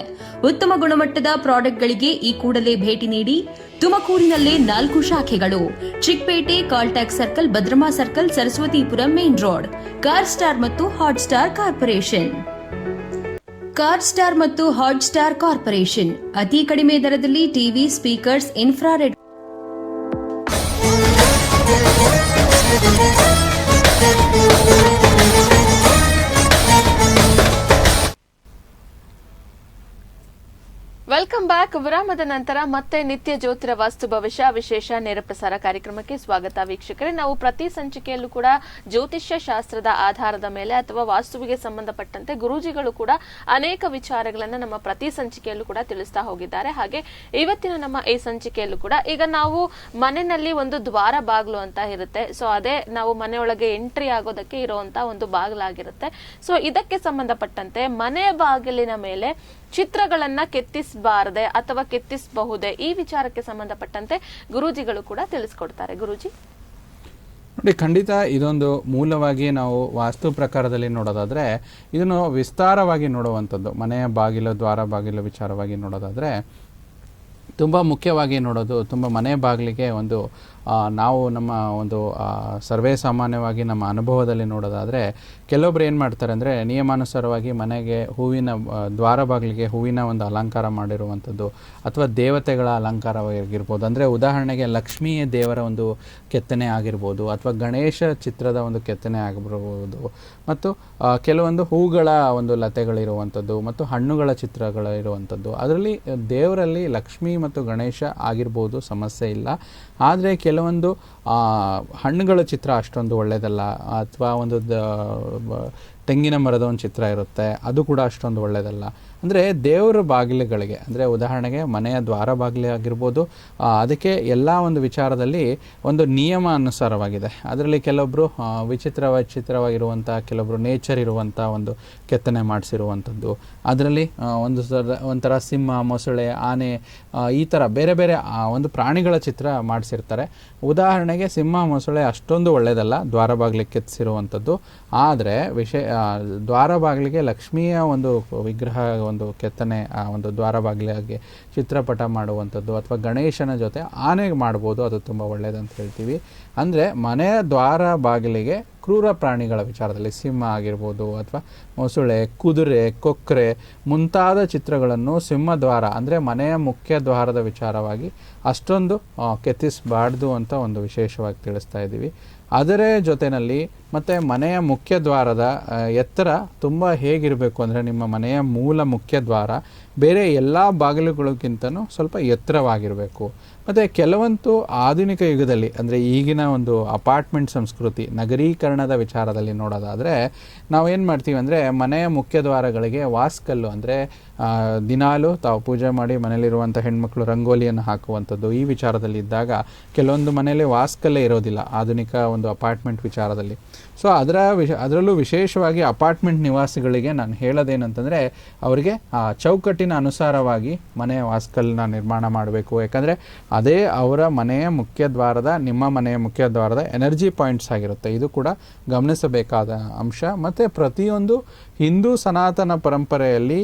ಉತ್ತಮ ಗುಣಮಟ್ಟದ ಪ್ರಾಡಕ್ಟ್ಗಳಿಗೆ ಈ ಕೂಡಲೇ ಭೇಟಿ ನೀಡಿ. ತುಮಕೂರಿನಲ್ಲೇ 4 ಶಾಖೆಗಳು: Chickpete, Caltex circle, Bhadramma circle, Saraswathipuram main road. Car star ಮತ್ತು hot star corporation. Car star ಮತ್ತು ಹಾಟ್ ಸ್ಟಾರ್ ಕಾರ್ಪೊರೇಷನ್ ಅತಿ ಕಡಿಮೆ ದರದಲ್ಲಿ TV, speakers, infrared welcome back. ವಿರಾಮದ ನಂತರ ಮತ್ತೆ ನಿತ್ಯ ಜ್ಯೋತಿರ ವಾಸ್ತು ಭವಿಷ್ಯ ವಿಶೇಷ ನೇರ ಪ್ರಸಾರ ಕಾರ್ಯಕ್ರಮಕ್ಕೆ ಸ್ವಾಗತ ವೀಕ್ಷಕರೇ. ನಾವು ಪ್ರತಿ ಸಂಚಿಕೆಯಲ್ಲೂ ಕೂಡ ಜ್ಯೋತಿಷ್ಯ ಶಾಸ್ತ್ರದ ಆಧಾರದ ಮೇಲೆ ಅಥವಾ ವಾಸ್ತುವಿಗೆ ಸಂಬಂಧಪಟ್ಟಂತೆ ಗುರೂಜಿಗಳು ಕೂಡ ಅನೇಕ ವಿಚಾರಗಳನ್ನ ನಮ್ಮ ಪ್ರತಿ ಸಂಚಿಕೆಯಲ್ಲೂ ಕೂಡ ತಿಳಿಸ್ತಾ ಹೋಗಿದ್ದಾರೆ. ಹಾಗೆ ಇವತ್ತಿನ ನಮ್ಮ ಈ ಸಂಚಿಕೆಯಲ್ಲೂ ಕೂಡ ಈಗ ನಾವು ಮನೆಯಲ್ಲಿ ಒಂದು ದ್ವಾರ ಬಾಗಿಲು ಅಂತ ಇರುತ್ತೆ. ಸೊ ಅದೇ ನಾವು ಮನೆಯೊಳಗೆ ಎಂಟ್ರಿ ಆಗೋದಕ್ಕೆ ಇರುವಂತ ಒಂದು ಬಾಗಿಲಾಗಿರುತ್ತೆ. ಸೊ ಇದಕ್ಕೆ ಸಂಬಂಧಪಟ್ಟಂತೆ ಮನೆ ಬಾಗಿಲಿನ ಮೇಲೆ ಚಿತ್ರಗಳನ್ನ ಕೆತ್ತಿಸಬಾರದೆ ಅಥವಾ ಕೆತ್ತಿಸಬಹುದೇ, ಈ ವಿಚಾರಕ್ಕೆ ಸಂಬಂಧಪಟ್ಟಂತೆ ಗುರೂಜಿಗಳು ಕೂಡ ತಿಳಿಸ್ಕೊಡ್ತಾರೆ. ಗುರೂಜಿ ನೋಡಿ, ಖಂಡಿತ ಇದೊಂದು ಮೂಲವಾಗಿ ನಾವು ವಾಸ್ತು ಪ್ರಕಾರದಲ್ಲಿ ನೋಡೋದಾದ್ರೆ ಇದನ್ನು ವಿಸ್ತಾರವಾಗಿ ನೋಡುವಂಥದ್ದು. ಮನೆಯ ಬಾಗಿಲು ದ್ವಾರ ಬಾಗಿಲು ವಿಚಾರವಾಗಿ ನೋಡೋದಾದ್ರೆ ತುಂಬ ಮುಖ್ಯವಾಗಿ ನೋಡೋದು, ತುಂಬ ಮನೆ ಬಾಗಿಲಿಗೆ ಒಂದು ನಾವು ನಮ್ಮ ಒಂದು ಸರ್ವೇ ಸಾಮಾನ್ಯವಾಗಿ ನಮ್ಮ ಅನುಭವದಲ್ಲಿ ನೋಡೋದಾದರೆ ಕೆಲವೊಬ್ರು ಏನು ಮಾಡ್ತಾರೆ ಅಂದರೆ ನಿಯಮಾನುಸಾರವಾಗಿ ಮನೆಗೆ ಹೂವಿನ ದ್ವಾರ ಬಾಗಿಲಿಗೆ ಹೂವಿನ ಒಂದು ಅಲಂಕಾರ ಮಾಡಿರುವಂಥದ್ದು ಅಥವಾ ದೇವತೆಗಳ ಅಲಂಕಾರವಾಗಿರ್ಬೋದು. ಅಂದರೆ ಉದಾಹರಣೆಗೆ ಲಕ್ಷ್ಮೀ ದೇವರ ಒಂದು ಕೆತ್ತನೆ ಆಗಿರ್ಬೋದು ಅಥವಾ ಗಣೇಶ ಚಿತ್ರದ ಒಂದು ಕೆತ್ತನೆ ಆಗಿರ್ಬೋದು ಮತ್ತು ಕೆಲವೊಂದು ಹೂಗಳ ಒಂದು ಲತೆಗಳಿರುವಂಥದ್ದು ಮತ್ತು ಹಣ್ಣುಗಳ ಚಿತ್ರಗಳಿರುವಂಥದ್ದು. ಅದರಲ್ಲಿ ದೇವರಲ್ಲಿ ಲಕ್ಷ್ಮೀ ಮತ್ತು ಗಣೇಶ ಆಗಿರ್ಬೋದು, ಸಮಸ್ಯೆ ಇಲ್ಲ. ಆದರೆ ಕೆಲವೊಂದು ಹಣ್ಣುಗಳ ಚಿತ್ರ ಅಷ್ಟೊಂದು ಒಳ್ಳೆಯದಲ್ಲ. ಅಥವಾ ಒಂದು ತೆಂಗಿನ ಮರದ ಒಂದು ಚಿತ್ರ ಇರುತ್ತೆ, ಅದು ಕೂಡ ಅಷ್ಟೊಂದು ಒಳ್ಳೆಯದಲ್ಲ. ಅಂದರೆ ದೇವರ ಬಾಗಿಲುಗಳಿಗೆ, ಅಂದರೆ ಉದಾಹರಣೆಗೆ ಮನೆಯ ದ್ವಾರ ಬಾಗಿಲು ಆಗಿರ್ಬೋದು, ಅದಕ್ಕೆ ಎಲ್ಲ ಒಂದು ವಿಚಾರದಲ್ಲಿ ಒಂದು ನಿಯಮ ಅನುಸಾರವಾಗಿದೆ. ಅದರಲ್ಲಿ ಕೆಲವೊಬ್ಬರು ವಿಚಿತ್ರವಾಗಿರುವಂಥ, ಕೆಲವೊಬ್ಬರು ನೇಚರ್ ಇರುವಂಥ ಒಂದು ಕೆತ್ತನೆ ಮಾಡಿಸಿರುವಂಥದ್ದು. ಅದರಲ್ಲಿ ಒಂಥರ ಸಿಂಹ, ಮೊಸಳೆ, ಆನೆ, ಈ ಥರ ಬೇರೆ ಬೇರೆ ಒಂದು ಪ್ರಾಣಿಗಳ ಚಿತ್ರ ಮಾಡಿಸಿರ್ತಾರೆ. ಉದಾಹರಣೆಗೆ ಸಿಂಹ, ಮೊಸಳೆ ಅಷ್ಟೊಂದು ಒಳ್ಳೆಯದಲ್ಲ ದ್ವಾರ ಬಾಗಿಲಿಗೆ ಕೆತ್ತಿಸಿರುವಂಥದ್ದು. ಆದರೆ ದ್ವಾರ ಬಾಗಿಲಿಗೆ ಲಕ್ಷ್ಮಿಯ ಒಂದು ವಿಗ್ರಹ ಒಂದು ಕೆತ್ತನೆ ಒಂದು ದ್ವಾರ ಬಾಗಿಲಿಗೆ ಚಿತ್ರಪಟ ಮಾಡುವಂಥದ್ದು ಅಥವಾ ಗಣೇಶನ ಜೊತೆ ಆನೆ ಮಾಡ್ಬೋದು, ಅದು ತುಂಬ ಒಳ್ಳೆಯದಂತ ಹೇಳ್ತೀವಿ. ಅಂದರೆ ಮನೆಯ ದ್ವಾರ ಬಾಗಿಲಿಗೆ ಕ್ರೂರ ಪ್ರಾಣಿಗಳ ವಿಚಾರದಲ್ಲಿ ಸಿಂಹ ಆಗಿರ್ಬೋದು ಅಥವಾ ಮೊಸಳೆ, ಕುದುರೆ, ಕೊಕ್ಕರೆ ಮುಂತಾದ ಚಿತ್ರಗಳನ್ನು ಸಿಂಹದ್ವಾರ ಅಂದರೆ ಮನೆಯ ಮುಖ್ಯ ದ್ವಾರದ ವಿಚಾರವಾಗಿ ಅಷ್ಟೊಂದು ಕೆತ್ತಿಸಬಾರ್ದು ಅಂತ ಒಂದು ವಿಶೇಷವಾಗಿ ತಿಳಿಸ್ತಾ ಇದ್ದೀವಿ. ಅದರ ಜೊತೆಯಲ್ಲಿ ಮತ್ತು ಮನೆಯ ಮುಖ್ಯ ದ್ವಾರದ ಎತ್ತರ ತುಂಬ ಹೇಗಿರಬೇಕು ಅಂದರೆ ನಿಮ್ಮ ಮನೆಯ ಮೂಲ ಮುಖ್ಯ ದ್ವಾರ ಬೇರೆ ಎಲ್ಲ ಬಾಗಿಲುಗಳಿಗಿಂತನೂ ಸ್ವಲ್ಪ ಎತ್ತರವಾಗಿರಬೇಕು. ಮತ್ತು ಕೆಲವಂತೂ ಆಧುನಿಕ ಯುಗದಲ್ಲಿ ಅಂದರೆ ಈಗಿನ ಒಂದು ಅಪಾರ್ಟ್ಮೆಂಟ್ ಸಂಸ್ಕೃತಿ, ನಗರೀಕರಣದ ವಿಚಾರದಲ್ಲಿ ನೋಡೋದಾದರೆ ನಾವೇನು ಮಾಡ್ತೀವಿ ಅಂದರೆ ಮನೆಯ ಮುಖ್ಯ ದ್ವಾರಗಳಿಗೆ ವಾಸ್ಕಲ್ಲು ಅಂದರೆ ದಿನಾಲು ತಾವು ಪೂಜೆ ಮಾಡಿ ಮನೇಲಿರುವಂಥ ಹೆಣ್ಮಕ್ಳು ರಂಗೋಲಿಯನ್ನು ಹಾಕುವಂಥದ್ದು. ಈ ವಿಚಾರದಲ್ಲಿ ಇದ್ದಾಗ ಕೆಲವೊಂದು ಮನೆಯಲ್ಲಿ ವಾಸ್ಕಲ್ಲೇ ಇರೋದಿಲ್ಲ ಆಧುನಿಕ ಒಂದು ಅಪಾರ್ಟ್ಮೆಂಟ್ ವಿಚಾರದಲ್ಲಿ. ಸೊ ಅದರಲ್ಲೂ ವಿಶೇಷವಾಗಿ ಅಪಾರ್ಟ್ಮೆಂಟ್ ನಿವಾಸಿಗಳಿಗೆ ನಾನು ಹೇಳೋದೇನಂತಂದರೆ ಅವರಿಗೆ ಚೌಕಟ್ಟಿನ ಅನುಸಾರವಾಗಿ ಮನೆಯ ವಾಸ್ಕಲ್ನ ನಿರ್ಮಾಣ ಮಾಡಬೇಕು. ಯಾಕಂದರೆ ಅದೇ ಅವರ ಮನೆಯ ಮುಖ್ಯ ದ್ವಾರದ, ನಿಮ್ಮ ಮನೆಯ ಮುಖ್ಯ ದ್ವಾರದ ಎನರ್ಜಿ ಪಾಯಿಂಟ್ಸ್ ಆಗಿರುತ್ತೆ. ಇದು ಕೂಡ ಗಮನಿಸಬೇಕಾದ ಅಂಶ. ಮತ್ತು ಪ್ರತಿಯೊಂದು ಹಿಂದೂ ಸನಾತನ ಪರಂಪರೆಯಲ್ಲಿ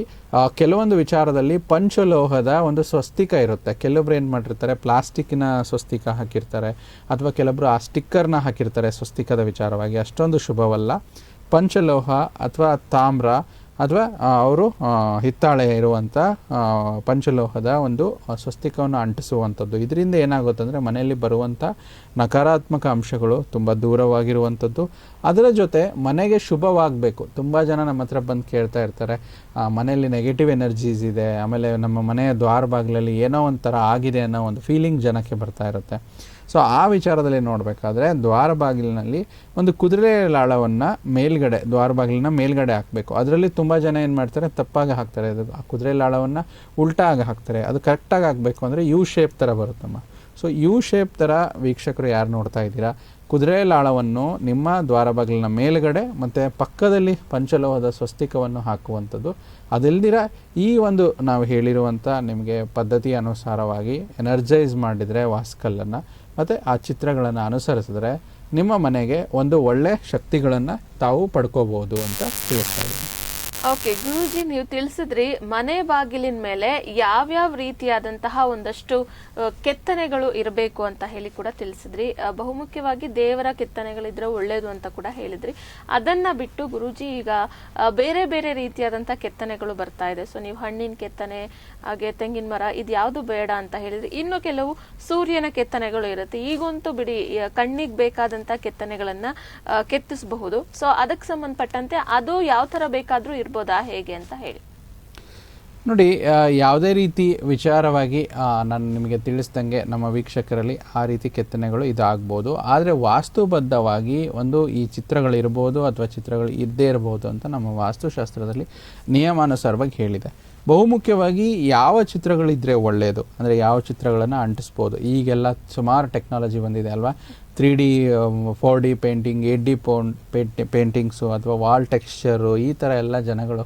ಕೆಲವೊಂದು ವಿಚಾರದಲ್ಲಿ ಪಂಚಲೋಹದ ಒಂದು ಸ್ವಸ್ತಿಕ ಇರುತ್ತೆ. ಕೆಲವೊಬ್ರು ಏನು ಮಾಡಿರ್ತಾರೆ ಪ್ಲಾಸ್ಟಿಕ್ಕಿನ ಸ್ವಸ್ತಿಕ ಹಾಕಿರ್ತಾರೆ ಅಥವಾ ಕೆಲವೊಬ್ರು ಆ ಸ್ಟಿಕ್ಕರ್ನ ಹಾಕಿರ್ತಾರೆ ಸ್ವಸ್ತಿಕದ ವಿಚಾರವಾಗಿ. ಅಷ್ಟೊಂದು ಶುಭವಲ್ಲ. ಪಂಚಲೋಹ ಅಥವಾ ತಾಮ್ರ ಅಥವಾ ಅವರು ಹಿತ್ತಾಳೆ ಇರುವಂಥ ಪಂಚಲೋಹದ ಒಂದು ಸ್ವಸ್ತಿಕವನ್ನು ಅಂಟಿಸುವಂಥದ್ದು. ಇದರಿಂದ ಏನಾಗುತ್ತೆ ಅಂದರೆ ಮನೆಯಲ್ಲಿ ಬರುವಂಥ ನಕಾರಾತ್ಮಕ ಅಂಶಗಳು ತುಂಬ ದೂರವಾಗಿರುವಂಥದ್ದು. ಅದರ ಜೊತೆ ಮನೆಗೆ ಶುಭವಾಗಬೇಕು. ತುಂಬ ಜನ ನಮ್ಮ ಹತ್ರ ಬಂದು ಕೇಳ್ತಾ ಇರ್ತಾರೆ, ಮನೆಯಲ್ಲಿ ನೆಗೆಟಿವ್ ಎನರ್ಜೀಸ್ ಇದೆ, ಆಮೇಲೆ ನಮ್ಮ ಮನೆಯ ದ್ವಾರ ಬಾಗಿಲಲ್ಲಿ ಏನೋ ಒಂಥರ ಆಗಿದೆ ಅನ್ನೋ ಒಂದು ಫೀಲಿಂಗ್ ಜನಕ್ಕೆ ಬರ್ತಾ ಇರುತ್ತೆ. ಸೊ ಆ ವಿಚಾರದಲ್ಲಿ ನೋಡಬೇಕಾದ್ರೆ ದ್ವಾರ ಬಾಗಿಲಿನಲ್ಲಿ ಒಂದು ಕುದುರೆ ಲಾಳವನ್ನು ಮೇಲ್ಗಡೆ, ದ್ವಾರ ಬಾಗಿಲಿನ ಮೇಲ್ಗಡೆ ಹಾಕಬೇಕು. ಅದರಲ್ಲಿ ತುಂಬ ಜನ ಏನು ಮಾಡ್ತಾರೆ, ತಪ್ಪಾಗಿ ಹಾಕ್ತಾರೆ. ಅದು ಆ ಕುದುರೆ ಲಾಳವನ್ನು ಉಲ್ಟಾಗಿ ಹಾಕ್ತಾರೆ. ಅದು ಕರೆಕ್ಟಾಗಿ ಹಾಕಬೇಕು ಅಂದರೆ ಯು ಶೇಪ್ ಥರ ಬರುತ್ತಮ್ಮ. ಸೊ ಯು ಶೇಪ್ ಥರ ವೀಕ್ಷಕರು ಯಾರು ನೋಡ್ತಾ ಇದ್ದೀರಾ, ಕುದುರೆ ಲಾಳವನ್ನು ನಿಮ್ಮ ದ್ವಾರ ಬಾಗಿಲಿನ ಮೇಲ್ಗಡೆ ಮತ್ತು ಪಕ್ಕದಲ್ಲಿ ಪಂಚಲೋಹದ ಸ್ವಸ್ತಿಕವನ್ನು ಹಾಕುವಂಥದ್ದು. ಅದೆಲ್ದಿರ ಈ ಒಂದು ನಾವು ಹೇಳಿರುವಂಥ ನಿಮಗೆ ಪದ್ಧತಿ ಅನುಸಾರವಾಗಿ ಎನರ್ಜೈಸ್ ಮಾಡಿದರೆ ವಾಸ್ಕಲ್ಲನ್ನು ಮತ್ತು ಆ ಚಿತ್ರಗಳನ್ನು ಅನುಸರಿಸಿದ್ರೆ ನಿಮ್ಮ ಮನೆಗೆ ಒಂದು ಒಳ್ಳೆ ಶಕ್ತಿಗಳನ್ನು ತಾವು ಪಡ್ಕೋಬಹುದು ಅಂತ ತಿಳಿಸ್ತಾ ಇದ್ದೀನಿ. ಓಕೆ ಗುರೂಜಿ, ನೀವು ತಿಳಿಸಿದ್ರಿ ಮನೆ ಬಾಗಿಲಿನ ಮೇಲೆ ಯಾವ್ಯಾವ ರೀತಿಯಾದಂತಹ ಒಂದಷ್ಟು ಕೆತ್ತನೆಗಳು ಇರಬೇಕು ಅಂತ ಹೇಳಿ ಕೂಡ ತಿಳಿಸಿದ್ರಿ. ಬಹುಮುಖ್ಯವಾಗಿ ದೇವರ ಕೆತ್ತನೆಗಳಿದ್ರೆ ಒಳ್ಳೇದು ಅಂತ ಕೂಡ ಹೇಳಿದ್ರಿ. ಅದನ್ನ ಬಿಟ್ಟು ಗುರೂಜಿ ಈಗ ಬೇರೆ ಬೇರೆ ರೀತಿಯಾದಂತಹ ಕೆತ್ತನೆಗಳು ಬರ್ತಾ ಇದೆ. ಸೊ ನೀವು ಹಣ್ಣಿನ ಕೆತ್ತನೆ, ಹಾಗೆ ತೆಂಗಿನ ಮರ, ಇದು ಯಾವುದು ಬೇಡ ಅಂತ ಹೇಳಿದ್ರಿ. ಇನ್ನು ಕೆಲವು ಸೂರ್ಯನ ಕೆತ್ತನೆಗಳು ಇರುತ್ತೆ. ಈಗಂತೂ ಬಿಡಿ ಕಣ್ಣಿಗೆ ಬೇಕಾದಂತ ಕೆತ್ತನೆಗಳನ್ನ ಕೆತ್ತಿಸಬಹುದು. ಸೊ ಅದಕ್ಕೆ ಸಂಬಂಧಪಟ್ಟಂತೆ ಅದು ಯಾವ ತರ ಬೇಕಾದ್ರೂ ಇರ್ಬೋದಾ, ಹೇಗೆ ಅಂತ ಹೇಳಿ. ನೋಡಿ, ಯಾವುದೇ ರೀತಿ ವಿಚಾರವಾಗಿ ನಾನು ನಿಮಗೆ ತಿಳಿಸ್ದಂಗೆ ನಮ್ಮ ವೀಕ್ಷಕರಲ್ಲಿ ಆ ರೀತಿ ಕೆತ್ತನೆಗಳು ಇದಾಗ್ಬೋದು. ಆದರೆ ವಾಸ್ತುಬದ್ಧವಾಗಿ ಒಂದು ಈ ಚಿತ್ರಗಳಿರ್ಬೋದು ಅಥವಾ ಚಿತ್ರಗಳು ಇದ್ದೇ ಇರ್ಬೋದು ಅಂತ ನಮ್ಮ ವಾಸ್ತುಶಾಸ್ತ್ರದಲ್ಲಿ ನಿಯಮಾನುಸಾರವಾಗಿ ಹೇಳಿದೆ. ಬಹುಮುಖ್ಯವಾಗಿ ಯಾವ ಚಿತ್ರಗಳಿದ್ದರೆ ಒಳ್ಳೆಯದು ಅಂದರೆ ಯಾವ ಚಿತ್ರಗಳನ್ನು ಅಂಟಿಸ್ಬೋದು. ಈಗೆಲ್ಲ ಸುಮಾರು ಟೆಕ್ನಾಲಜಿ ಬಂದಿದೆ ಅಲ್ವಾ, 3D 4D painting, 8D paintings ಅಥವಾ ವಾಲ್ ಟೆಕ್ಸ್ಚರು, ಈ ಥರ ಎಲ್ಲ ಜನಗಳು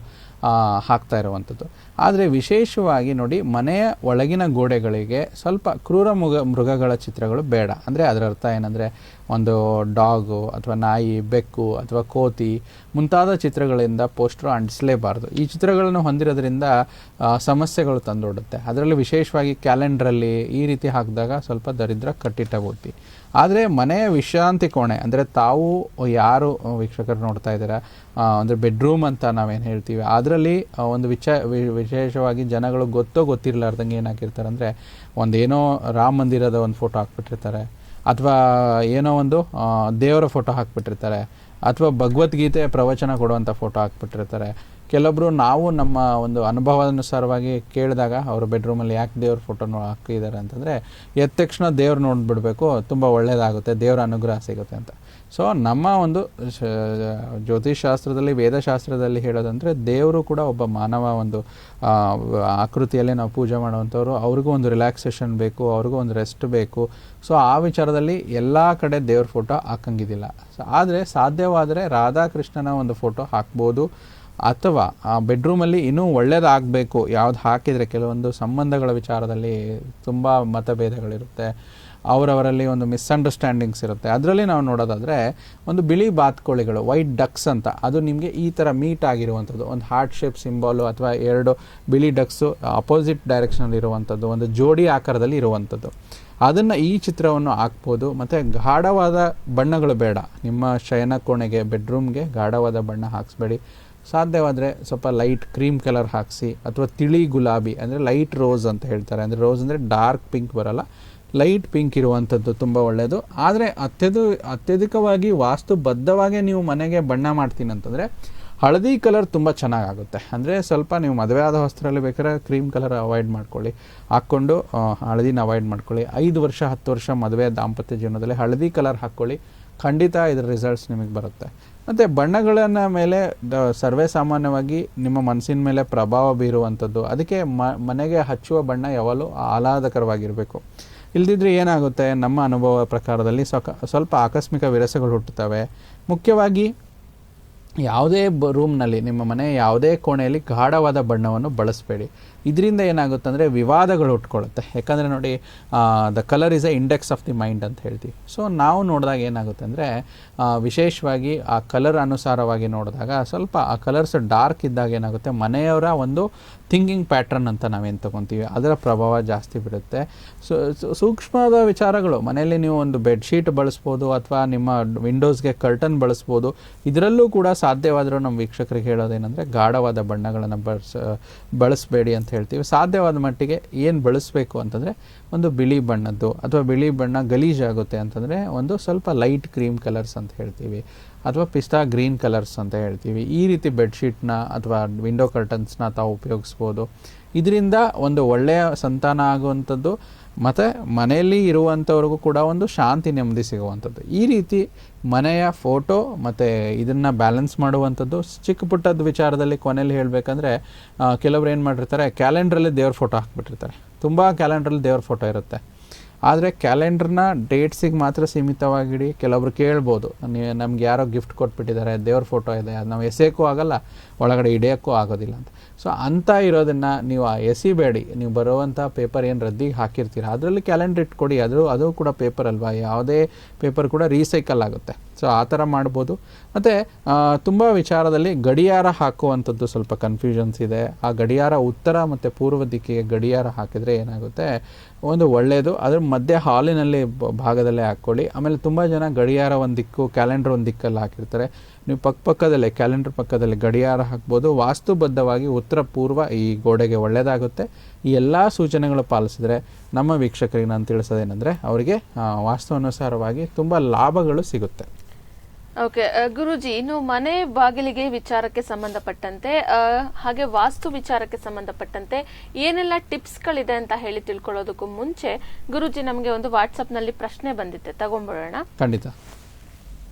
ಹಾಕ್ತಾ ಇರುವಂಥದ್ದು. ಆದರೆ ವಿಶೇಷವಾಗಿ ನೋಡಿ, ಮನೆಯ ಒಳಗಿನ ಗೋಡೆಗಳಿಗೆ ಸ್ವಲ್ಪ ಕ್ರೂರ ಮೃಗಗಳ ಚಿತ್ರಗಳು ಬೇಡ. ಅಂದರೆ ಅದರ ಅರ್ಥ ಏನಂದರೆ ಒಂದು ಡಾಗು ಅಥವಾ ನಾಯಿ, ಬೆಕ್ಕು ಅಥವಾ ಕೋತಿ ಮುಂತಾದ ಚಿತ್ರಗಳಿಂದ ಪೋಸ್ಟರ್ ಅಂಟಿಸಲೇಬಾರ್ದು. ಈ ಚಿತ್ರಗಳನ್ನು ಹೊಂದಿರೋದ್ರಿಂದ ಸಮಸ್ಯೆಗಳು ತಂದೊಡುತ್ತೆ. ಅದರಲ್ಲಿ ವಿಶೇಷವಾಗಿ ಕ್ಯಾಲೆಂಡ್ರಲ್ಲಿ ಈ ರೀತಿ ಹಾಕಿದಾಗ ಸ್ವಲ್ಪ ದರಿದ್ರ ಕಟ್ಟಿಟ್ಟ ಬುದ್ಧಿ. ಆದರೆ ಮನೆಯ ವಿಶ್ರಾಂತಿ ಕೋಣೆ ಅಂದರೆ ತಾವು ಯಾರು ವೀಕ್ಷಕರು ನೋಡ್ತಾ ಇದ್ದೀರಾ ಅಂದರೆ ಬೆಡ್ರೂಮ್ ಅಂತ ನಾವೇನು ಹೇಳ್ತೀವಿ, ಅದರಲ್ಲಿ ಒಂದು ವಿಶೇಷವಾಗಿ ಜನಗಳು ಗೊತ್ತಿರಲಾರ್ದಂಗೆ ಏನಾಕಿರ್ತಾರೆ ಅಂದರೆ ಒಂದೇನೋ ರಾಮ ಮಂದಿರದ ಒಂದು ಫೋಟೋ ಹಾಕ್ಬಿಟ್ಟಿರ್ತಾರೆ, ಅಥವಾ ಏನೋ ಒಂದು ದೇವರ ಫೋಟೋ ಹಾಕ್ಬಿಟ್ಟಿರ್ತಾರೆ, ಅಥವಾ ಭಗವದ್ಗೀತೆ ಪ್ರವಚನ ಕೊಡುವಂಥ ಫೋಟೋ ಹಾಕ್ಬಿಟ್ಟಿರ್ತಾರೆ. ಕೆಲವೊಬ್ಬರು ನಾವು ನಮ್ಮ ಒಂದು ಅನುಭವಾನುಸಾರವಾಗಿ ಕೇಳಿದಾಗ ಅವರು ಬೆಡ್ರೂಮಲ್ಲಿ ಯಾಕೆ ದೇವ್ರ ಫೋಟೋನು ಹಾಕಿದ್ದಾರೆ ಅಂತಂದರೆ ಎದ್ದ ತಕ್ಷಣ ದೇವ್ರು ನೋಡಿಬಿಡ್ಬೇಕು, ತುಂಬ ಒಳ್ಳೆಯದಾಗುತ್ತೆ, ದೇವರ ಅನುಗ್ರಹ ಸಿಗುತ್ತೆ ಅಂತ. ಸೊ ನಮ್ಮ ಒಂದು ಜ್ಯೋತಿಷಾಸ್ತ್ರದಲ್ಲಿ, ವೇದಶಾಸ್ತ್ರದಲ್ಲಿ ಹೇಳೋದಂದರೆ ದೇವರು ಕೂಡ ಒಬ್ಬ ಮಾನವ ಒಂದು ಆಕೃತಿಯಲ್ಲೇ ನಾವು ಪೂಜೆ ಮಾಡುವಂಥವ್ರು. ಅವ್ರಿಗೂ ಒಂದು ರಿಲ್ಯಾಕ್ಸೇಷನ್ ಬೇಕು, ಅವ್ರಿಗೂ ಒಂದು ರೆಸ್ಟ್ ಬೇಕು. ಸೊ ಆ ವಿಚಾರದಲ್ಲಿ ಎಲ್ಲ ಕಡೆ ದೇವ್ರ ಫೋಟೋ ಹಾಕಂಗಿದ್ದಿಲ್ಲ. ಆದರೆ ಸಾಧ್ಯವಾದರೆ ರಾಧಾಕೃಷ್ಣನ ಒಂದು ಫೋಟೋ ಹಾಕ್ಬೋದು. ಅಥವಾ ಆ ಬೆಡ್ರೂಮಲ್ಲಿ ಇನ್ನೂ ಒಳ್ಳೆಯದಾಗಬೇಕು, ಯಾವ್ದು ಹಾಕಿದರೆ ಕೆಲವೊಂದು ಸಂಬಂಧಗಳ ವಿಚಾರದಲ್ಲಿ ತುಂಬ ಮತಭೇದಗಳಿರುತ್ತೆ, ಅವರವರಲ್ಲಿ ಒಂದು ಮಿಸ್ಅಂಡರ್ಸ್ಟ್ಯಾಂಡಿಂಗ್ಸ್ ಇರುತ್ತೆ. ಅದರಲ್ಲಿ ನಾವು ನೋಡೋದಾದರೆ ಒಂದು ಬಿಳಿ ಬಾತ್ಕೋಳಿಗಳು, ವೈಟ್ ಡಕ್ಸ್ ಅಂತ, ಅದು ನಿಮಗೆ ಈ ಥರ ಮೀಟ್ ಆಗಿರುವಂಥದ್ದು, ಒಂದು ಹಾರ್ಟ್ ಶೇಪ್ ಸಿಂಬಾಲು ಅಥವಾ 2 ಬಿಳಿ ಡಕ್ಸು ಅಪೋಸಿಟ್ ಡೈರೆಕ್ಷನಲ್ಲಿ ಇರುವಂಥದ್ದು, ಒಂದು ಜೋಡಿ ಆಕಾರದಲ್ಲಿ ಇರುವಂಥದ್ದು, ಅದನ್ನು ಈ ಚಿತ್ರವನ್ನು ಹಾಕ್ಬೋದು. ಮತ್ತು ಗಾಢವಾದ ಬಣ್ಣಗಳು ಬೇಡ ನಿಮ್ಮ ಶಯನ ಕೋಣೆಗೆ, ಬೆಡ್ರೂಮ್ಗೆ ಗಾಢವಾದ ಬಣ್ಣ ಹಾಕ್ಸ್ಬೇಡಿ. ಸಾಧ್ಯವಾದರೆ ಸ್ವಲ್ಪ ಲೈಟ್ ಕ್ರೀಮ್ ಕಲರ್ ಹಾಕಿಸಿ, ಅಥವಾ ತಿಳಿ ಗುಲಾಬಿ ಅಂದರೆ ಲೈಟ್ ರೋಸ್ ಅಂತ ಹೇಳ್ತಾರೆ. ಅಂದರೆ ರೋಸ್ ಅಂದರೆ ಡಾರ್ಕ್ ಪಿಂಕ್ ಬರಲ್ಲ, ಲೈಟ್ ಪಿಂಕ್ ಇರುವಂಥದ್ದು ತುಂಬ ಒಳ್ಳೆಯದು. ಆದರೆ ಅತ್ಯಧಿಕವಾಗಿ ವಾಸ್ತುಬದ್ಧವಾಗಿ ನೀವು ಮನೆಗೆ ಬಣ್ಣ ಮಾಡ್ತೀನಿ ಅಂತಂದರೆ ಹಳದಿ ಕಲರ್ ತುಂಬ ಚೆನ್ನಾಗಾಗುತ್ತೆ. ಅಂದರೆ ಸ್ವಲ್ಪ ನೀವು ಮದುವೆ ಆದ ಹೊಸರಲ್ಲಿ ಬೇಕಾದ್ರೆ ಕ್ರೀಮ್ ಕಲರ್ ಅವಾಯ್ಡ್ ಮಾಡ್ಕೊಳ್ಳಿ, ಹಾಕ್ಕೊಂಡು ಹಳದಿನ ಅವಾಯ್ಡ್ ಮಾಡ್ಕೊಳ್ಳಿ. 5 ವರ್ಷ 10 ವರ್ಷ ಮದುವೆ ದಾಂಪತ್ಯ ಜೀವನದಲ್ಲಿ ಹಳದಿ ಕಲರ್ ಹಾಕ್ಕೊಳ್ಳಿ, ಖಂಡಿತ ಇದರ ರಿಸಲ್ಟ್ಸ್ ನಿಮಗೆ ಬರುತ್ತೆ. ಮತ್ತು ಬಣ್ಣಗಳನ್ನ ಮೇಲೆ ಸರ್ವೇ ಸಾಮಾನ್ಯವಾಗಿ ನಿಮ್ಮ ಮನಸ್ಸಿನ ಮೇಲೆ ಪ್ರಭಾವ ಬೀರುವಂಥದ್ದು. ಅದಕ್ಕೆ ಮನೆಗೆ ಹಚ್ಚುವ ಬಣ್ಣ ಯಾವಾಗಲೂ ಆಹ್ಲಾದಕರವಾಗಿರಬೇಕು. ಇಲ್ದಿದ್ರೆ ಏನಾಗುತ್ತೆ, ನಮ್ಮ ಅನುಭವ ಪ್ರಕಾರದಲ್ಲಿ ಸ್ವಲ್ಪ ಆಕಸ್ಮಿಕ ವಿರಸಗಳು ಹುಟ್ಟುತ್ತವೆ. ಮುಖ್ಯವಾಗಿ ಯಾವುದೇ ರೂಮ್ನಲ್ಲಿ, ನಿಮ್ಮ ಮನೆ ಯಾವುದೇ ಕೋಣೆಯಲ್ಲಿ ಗಾಢವಾದ ಬಣ್ಣವನ್ನು ಬಳಸಬೇಡಿ. ಇದರಿಂದ ಏನಾಗುತ್ತೆ ಅಂದರೆ ವಿವಾದಗಳು ಹುಟ್ಕೊಳ್ಳುತ್ತೆ. ಯಾಕಂದರೆ ನೋಡಿ, the colour is A index of the mind ಅಂತ ಹೇಳ್ತೀವಿ. ಸೊ ನಾವು ನೋಡಿದಾಗ ಏನಾಗುತ್ತೆ ಅಂದರೆ ವಿಶೇಷವಾಗಿ ಆ ಕಲರ್ ಅನುಸಾರವಾಗಿ ನೋಡಿದಾಗ ಸ್ವಲ್ಪ ಆ ಕಲರ್ಸ್ ಡಾರ್ಕ್ ಇದ್ದಾಗ ಏನಾಗುತ್ತೆ, ಮನೆಯವರ ಒಂದು ಥಿಂಕಿಂಗ್ ಪ್ಯಾಟ್ರನ್ ಅಂತ ನಾವೇನು ತೊಗೊತೀವಿ ಅದರ ಪ್ರಭಾವ ಜಾಸ್ತಿ ಬಿಡುತ್ತೆ. ಸೂಕ್ಷ್ಮದ ವಿಚಾರಗಳು ಮನೆಯಲ್ಲಿ ನೀವು ಒಂದು ಬೆಡ್ಶೀಟ್ ಬಳಸ್ಬೋದು, ಅಥವಾ ನಿಮ್ಮ ವಿಂಡೋಸ್ಗೆ ಕರ್ಟನ್ ಬಳಸ್ಬೋದು. ಇದರಲ್ಲೂ ಕೂಡ ಸಾಧ್ಯವಾದರೂ ನಮ್ಮ ವೀಕ್ಷಕರಿಗೆ ಹೇಳೋದೇನೆಂದರೆ ಗಾಢವಾದ ಬಣ್ಣಗಳನ್ನು ಬಳಸಬೇಡಿ ಅಂತ ಹೇಳ್ತೀವಿ. ಸಾಧ್ಯವಾದ ಮಟ್ಟಿಗೆ ಏನು ಬಳಸಬೇಕು ಅಂತಂದರೆ ಒಂದು ಬಿಳಿ ಬಣ್ಣದ್ದು, ಅಥವಾ ಬಿಳಿ ಬಣ್ಣ ಗಲೀಜಾಗುತ್ತೆ ಅಂತಂದರೆ ಒಂದು ಸ್ವಲ್ಪ ಲೈಟ್ ಕ್ರೀಮ್ ಕಲರ್ಸ್ ಅಂತ ಹೇಳ್ತೀವಿ, ಅಥವಾ ಪಿಸ್ತಾ ಗ್ರೀನ್ ಕಲರ್ಸ್ ಅಂತ ಹೇಳ್ತೀವಿ. ಈ ರೀತಿ ಬೆಡ್ಶೀಟ್ನ ಅಥವಾ ವಿಂಡೋ ಕರ್ಟನ್ಸ್ನ ತಾವು ಉಪಯೋಗಿಸ್ಬೋದು. ಇದರಿಂದ ಒಂದು ಒಳ್ಳೆಯ ಸಂತಾನ ಆಗುವಂಥದ್ದು, ಮತ್ತು ಮನೆಯಲ್ಲಿ ಇರುವಂಥವ್ರಿಗೂ ಕೂಡ ಒಂದು ಶಾಂತಿ ನೆಮ್ಮದಿ ಸಿಗುವಂಥದ್ದು. ಈ ರೀತಿ ಮನೆಯ ಫೋಟೋ ಮತ್ತು ಇದನ್ನು ಬ್ಯಾಲೆನ್ಸ್ ಮಾಡುವಂಥದ್ದು. ಚಿಕ್ಕ ಪುಟ್ಟದ ವಿಚಾರದಲ್ಲಿ ಕೊನೆಯಲ್ಲಿ ಹೇಳಬೇಕಂದ್ರೆ ಕೆಲವ್ರು ಏನು ಮಾಡಿರ್ತಾರೆ, ಕ್ಯಾಲೆಂಡ್ರಲ್ಲಿ ದೇವ್ರ ಫೋಟೋ ಹಾಕ್ಬಿಟ್ಟಿರ್ತಾರೆ. ತುಂಬ ಕ್ಯಾಲೆಂಡ್ರಲ್ಲಿ ದೇವ್ರ ಫೋಟೋ ಇರುತ್ತೆ, ಆದರೆ ಕ್ಯಾಲೆಂಡ್ರನ್ನ ಡೇಟ್ಸಿಗೆ ಮಾತ್ರ ಸೀಮಿತವಾಗಿಡಿ. ಕೆಲವೊಬ್ರು ಕೇಳ್ಬೋದು, ನಮ್ಗೆ ಯಾರೋ ಗಿಫ್ಟ್ ಕೊಟ್ಬಿಟ್ಟಿದ್ದಾರೆ, ದೇವ್ರ ಫೋಟೋ ಇದೆ, ಅದು ನಾವು ಎಸೆಯೋಕ್ಕೂ ಆಗೋಲ್ಲ, ಒಳಗಡೆ ಹಿಡಿಯೋಕ್ಕೂ ಆಗೋದಿಲ್ಲ ಅಂತ. ಸೊ ಅಂಥ ಇರೋದನ್ನು ನೀವು ಎಸಿಬೇಡಿ. ನೀವು ಬರುವಂಥ ಪೇಪರ್ ಏನು ರದ್ದಿಗೆ ಹಾಕಿರ್ತೀರ ಅದರಲ್ಲಿ ಕ್ಯಾಲೆಂಡರ್ ಇಟ್ಕೊಡಿ. ಅದು ಕೂಡ ಪೇಪರ್ ಅಲ್ವಾ, ಯಾವುದೇ ಪೇಪರ್ ಕೂಡ ರೀಸೈಕಲ್ ಆಗುತ್ತೆ. ಸೊ ಆ ಥರ ಮಾಡ್ಬೋದು. ಮತ್ತು ತುಂಬ ವಿಚಾರದಲ್ಲಿ ಗಡಿಯಾರ ಹಾಕುವಂಥದ್ದು ಸ್ವಲ್ಪ ಕನ್ಫ್ಯೂಷನ್ಸ್ ಇದೆ. ಆ ಗಡಿಯಾರ ಉತ್ತರ ಮತ್ತು ಪೂರ್ವ ದಿಕ್ಕಿಗೆ ಗಡಿಯಾರ ಹಾಕಿದರೆ ಏನಾಗುತ್ತೆ, ಒಂದು ಒಳ್ಳೆಯದು. ಅದ್ರ ಮಧ್ಯೆ ಹಾಲಿನಲ್ಲಿ ಭಾಗದಲ್ಲೇ ಹಾಕ್ಕೊಳ್ಳಿ. ಆಮೇಲೆ ತುಂಬ ಜನ ಗಡಿಯಾರ ಒಂದು ದಿಕ್ಕು, ಕ್ಯಾಲೆಂಡರ್ ಒಂದು ದಿಕ್ಕಲ್ಲಿ ಹಾಕಿರ್ತಾರೆ. ನೀವು ಪಕ್ಕದಲ್ಲೇ ಕ್ಯಾಲೆಂಡರ್ ಪಕ್ಕದಲ್ಲಿ ಗಡಿಯಾರ ಹಾಕ್ಬೋದು. ವಾಸ್ತುಬದ್ಧವಾಗಿ ಉತ್ತರ ಪೂರ್ವ ಈ ಗೋಡೆಗೆ ಒಳ್ಳೆಯದಾಗುತ್ತೆ. ಈ ಎಲ್ಲ ಸೂಚನೆಗಳು ಪಾಲಿಸಿದ್ರೆ ನಮ್ಮ ವೀಕ್ಷಕರಿಗೆ ನಾನು ತಿಳಿಸೋದೇನೆಂದರೆ ಅವರಿಗೆ ವಾಸ್ತುವನುಸಾರವಾಗಿ ತುಂಬ ಲಾಭಗಳು ಸಿಗುತ್ತೆ. ಓಕೆ ಗುರೂಜಿ, ಇನ್ನು ಮನೆ ಬಾಗಿಲಿಗೆ ವಿಚಾರಕ್ಕೆ ಸಂಬಂಧಪಟ್ಟಂತೆ ಹಾಗೆ ವಾಸ್ತು ವಿಚಾರಕ್ಕೆ ಸಂಬಂಧಪಟ್ಟಂತೆ ಏನೆಲ್ಲ ಟಿಪ್ಸ್ಗಳಿದೆ ಅಂತ ಹೇಳಿ ತಿಳ್ಕೊಳ್ಳೋದಕ್ಕೂ ಮುಂಚೆ ಗುರೂಜಿ ನಮಗೆ ಒಂದು ವಾಟ್ಸಪ್ ನಲ್ಲಿ ಪ್ರಶ್ನೆ ಬಂದಿತ್ತೆ, ತಗೊಂಡ್ಬಿಡೋಣ. ಖಂಡಿತ.